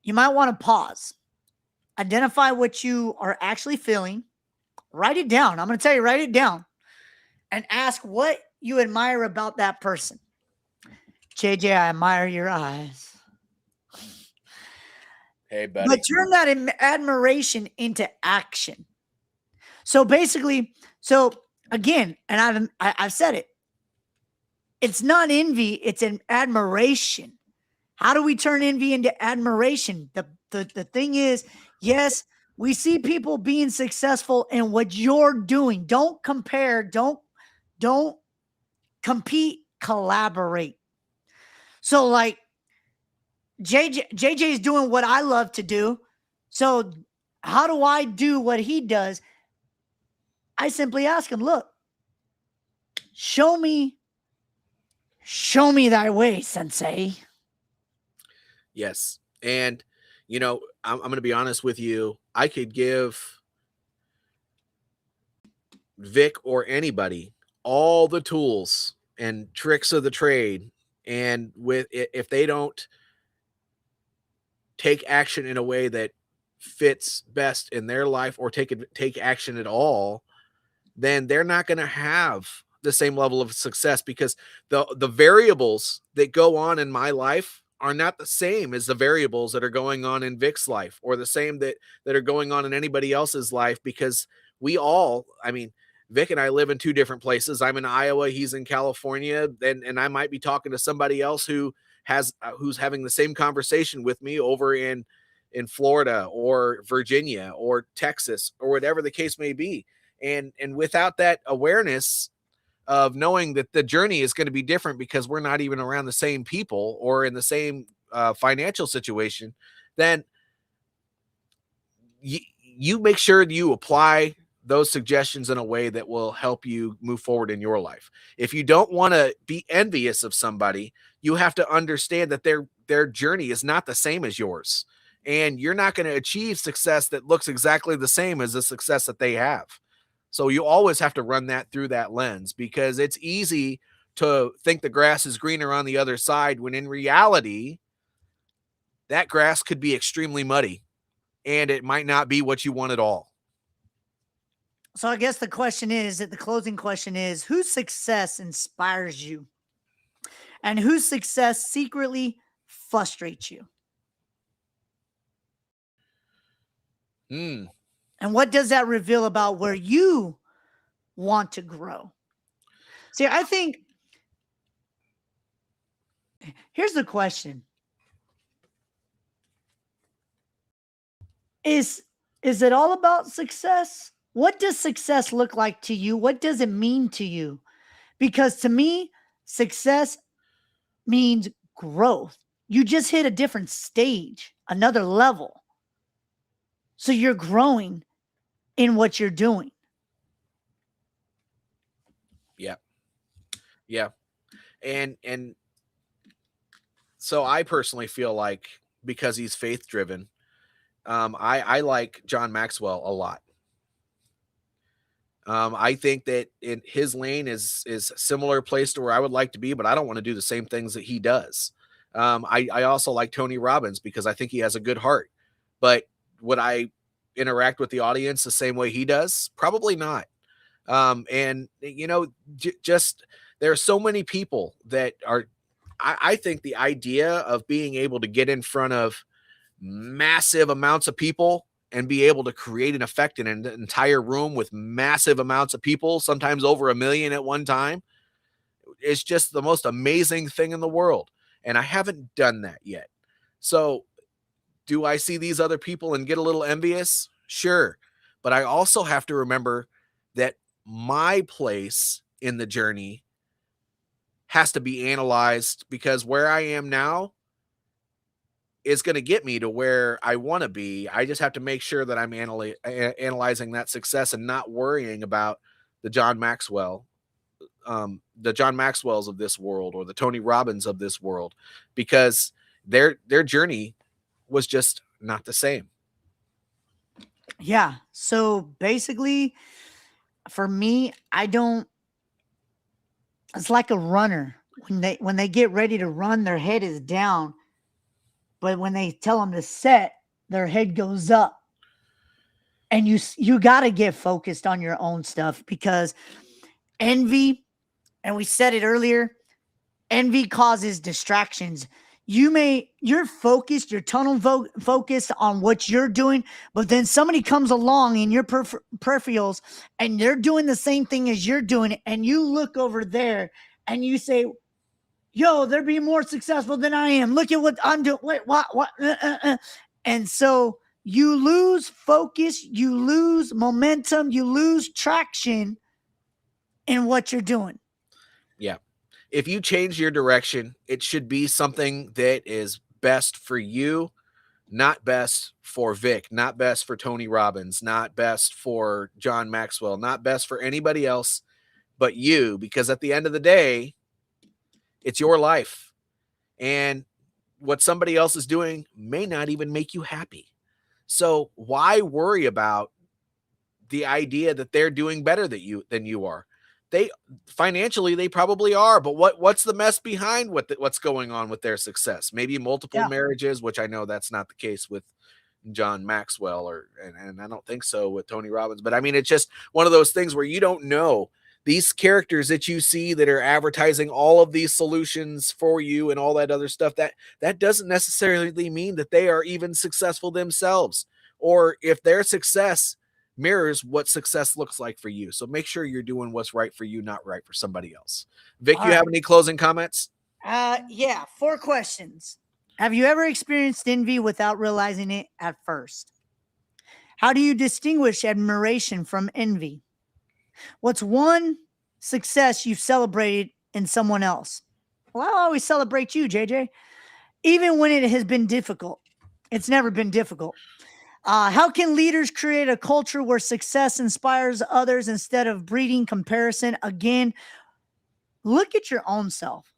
you might want to pause, identify what you are actually feeling, write it down. I'm going to tell you, write it down and ask what you admire about that person. JJ, I admire your eyes. Hey, buddy. But turn that admiration into action. So basically, so again, and I've said it, it's not envy, it's an admiration. How do we turn envy into admiration? The thing is, yes, we see people being successful in what you're doing. Don't compare, don't compete, collaborate. So like JJ is doing what I love to do. So how do I do what he does? I simply ask him, look, show me thy way, sensei. Yes. And, I'm going to be honest with you. I could give Vic or anybody all the tools and tricks of the trade. And if they don't take action in a way that fits best in their life, or take action at all, then they're not going to have the same level of success, because the variables that go on in my life are not the same as the variables that are going on in Vic's life, or the same that are going on in anybody else's life, because I mean, Vic and I live in two different places. I'm in Iowa, he's in California, and I might be talking to somebody else who's having the same conversation with me over in Florida or Virginia or Texas or whatever the case may be. And without that awareness of knowing that the journey is going to be different because we're not even around the same people or in the same financial situation, then you make sure you apply those suggestions in a way that will help you move forward in your life. If you don't want to be envious of somebody, you have to understand that their journey is not the same as yours. And you're not going to achieve success that looks exactly the same as the success that they have. So you always have to run that through that lens, because it's easy to think the grass is greener on the other side when in reality, that grass could be extremely muddy and it might not be what you want at all. So I guess the closing question is, whose success inspires you and whose success secretly frustrates you? Mm. And what does that reveal about where you want to grow? See, I think here's the question. Is it all about success? What does success look like to you? What does it mean to you? Because to me, success means growth. You just hit a different stage, another level. So you're growing in what you're doing. Yeah. Yeah. And so I personally feel like, because he's faith driven, I like John Maxwell a lot. I think that in his lane is a similar place to where I would like to be, but I don't want to do the same things that he does. I also like Tony Robbins because I think he has a good heart. But would I interact with the audience the same way he does? Probably not. And just there are so many people that are. I think the idea of being able to get in front of massive amounts of people and be able to create an effect in an entire room with massive amounts of people, sometimes over 1 million at one time, is just the most amazing thing in the world. And I haven't done that yet. So do I see these other people and get a little envious? Sure. But I also have to remember that my place in the journey has to be analyzed, because where I am now is going to get me to where I want to be. I just have to make sure that I'm analyzing that success and not worrying about the John Maxwells of this world or the Tony Robbins of this world, because their journey was just not the same. Yeah. So basically, for me, it's like a runner. When they get ready to run, their head is down. But when they tell them to set, their head goes up. And you got to get focused on your own stuff, because envy, and we said it earlier, envy causes distractions. You're focused, you're tunnel focused on what you're doing, but then somebody comes along in your peripherals and they're doing the same thing as you're doing, and you look over there and you say, yo, they're being more successful than I am. Look at what I'm doing. Wait, what? And so you lose focus, you lose momentum, you lose traction in what you're doing. Yeah. If you change your direction, it should be something that is best for you, not best for Vic, not best for Tony Robbins, not best for John Maxwell, not best for anybody else but you, because at the end of the day, it's your life. And what somebody else is doing may not even make you happy. So why worry about the idea that they're doing better than you are? They financially, they probably are, but what's the mess behind what's going on with their success? Maybe multiple marriages, which I know that's not the case with John Maxwell, and I don't think so with Tony Robbins. But I mean, it's just one of those things where you don't know. These characters that you see that are advertising all of these solutions for you and all that other stuff, that doesn't necessarily mean that they are even successful themselves, or if their success mirrors what success looks like for you. So make sure you're doing what's right for you, not right for somebody else. Vic, you have any closing comments? Yeah, 4 questions. Have you ever experienced envy without realizing it at first? How do you distinguish admiration from envy? What's one success you've celebrated in someone else? Well, I always celebrate you, JJ, even when it has been difficult. It's never been difficult. How can leaders create a culture where success inspires others instead of breeding comparison? Again, look at your own self.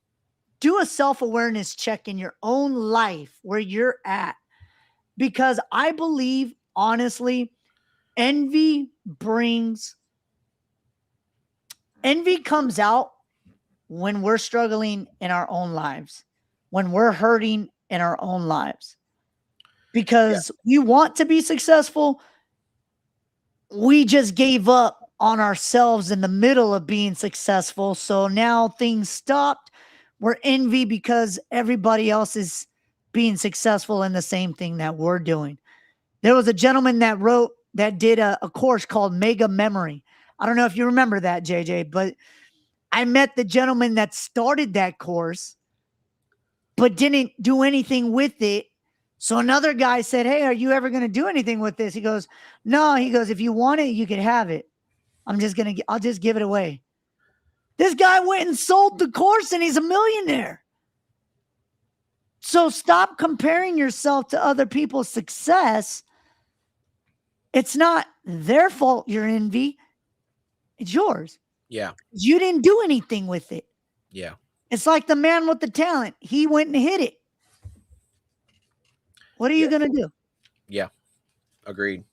Do a self awareness check in your own life where you're at. Because I believe, honestly, envy comes out when we're struggling in our own lives, when we're hurting in our own lives. Because we want to be successful, we just gave up on ourselves in the middle of being successful. So now things stopped. We're envy because everybody else is being successful in the same thing that we're doing. There was a gentleman that did a course called Mega Memory. I don't know if you remember that, JJ, but I met the gentleman that started that course, but didn't do anything with it. So another guy said, "Hey, are you ever going to do anything with this?" He goes, "No." He goes, "If you want it, you can have it. I'll just give it away." This guy went and sold the course and he's a millionaire. So stop comparing yourself to other people's success. It's not their fault you're envy. It's yours. Yeah. You didn't do anything with it. Yeah. It's like the man with the talent. He went and hit it. What are you going to do? Yeah. Agreed.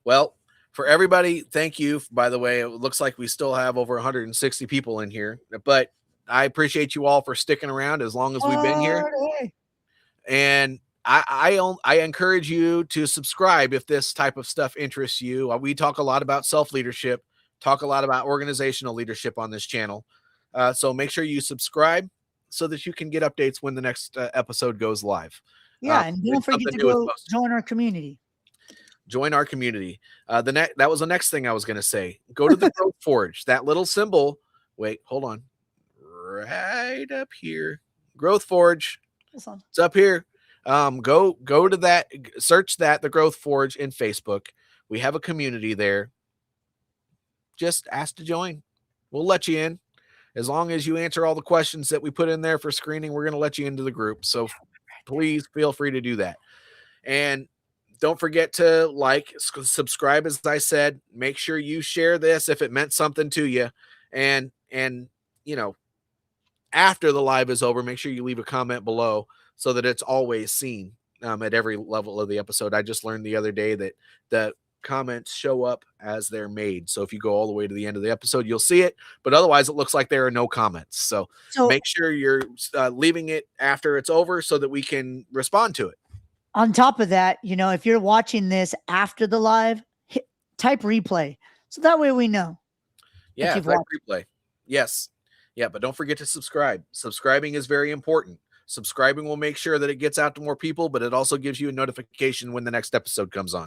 Well, for everybody, thank you. By the way, it looks like we still have over 160 people in here, but I appreciate you all for sticking around as long as we've been here. And I encourage you to subscribe if this type of stuff interests you. We talk a lot about self-leadership, talk a lot about organizational leadership on this channel. So make sure you subscribe so that you can get updates when the next episode goes live. Yeah, and don't forget to go join our community. Join our community. That was the next thing I was going to say. Go to the Growth Forge. That little symbol. Wait, hold on. Right up here. Growth Forge. It's up here. Go to that. Search that, the Growth Forge in Facebook. We have a community there. Just ask to join. We'll let you in. As long as you answer all the questions that we put in there for screening, we're going to let you into the group. So please feel free to do that. And don't forget to like, subscribe, as I said. Make sure you share this if it meant something to you. And you know, after the live is over, make sure you leave a comment below so that it's always seen at every level of the episode. I just learned the other day that the comments show up as they're made. So if you go all the way to the end of the episode, you'll see it. But otherwise, it looks like there are no comments. So make sure you're leaving it after it's over so that we can respond to it. On top of that, you know, if you're watching this after the live, type replay. So that way we know. Yeah, type replay. Yes. Yeah, but don't forget to subscribe. Subscribing is very important. Subscribing will make sure that it gets out to more people, but it also gives you a notification when the next episode comes on.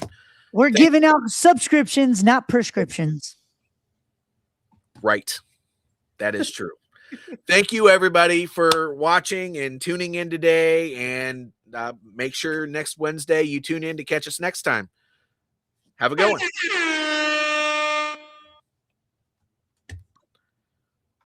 We're giving out subscriptions, not prescriptions. Right. That is true. Thank you, everybody, for watching and tuning in today. And make sure next Wednesday you tune in to catch us next time. Have a good one.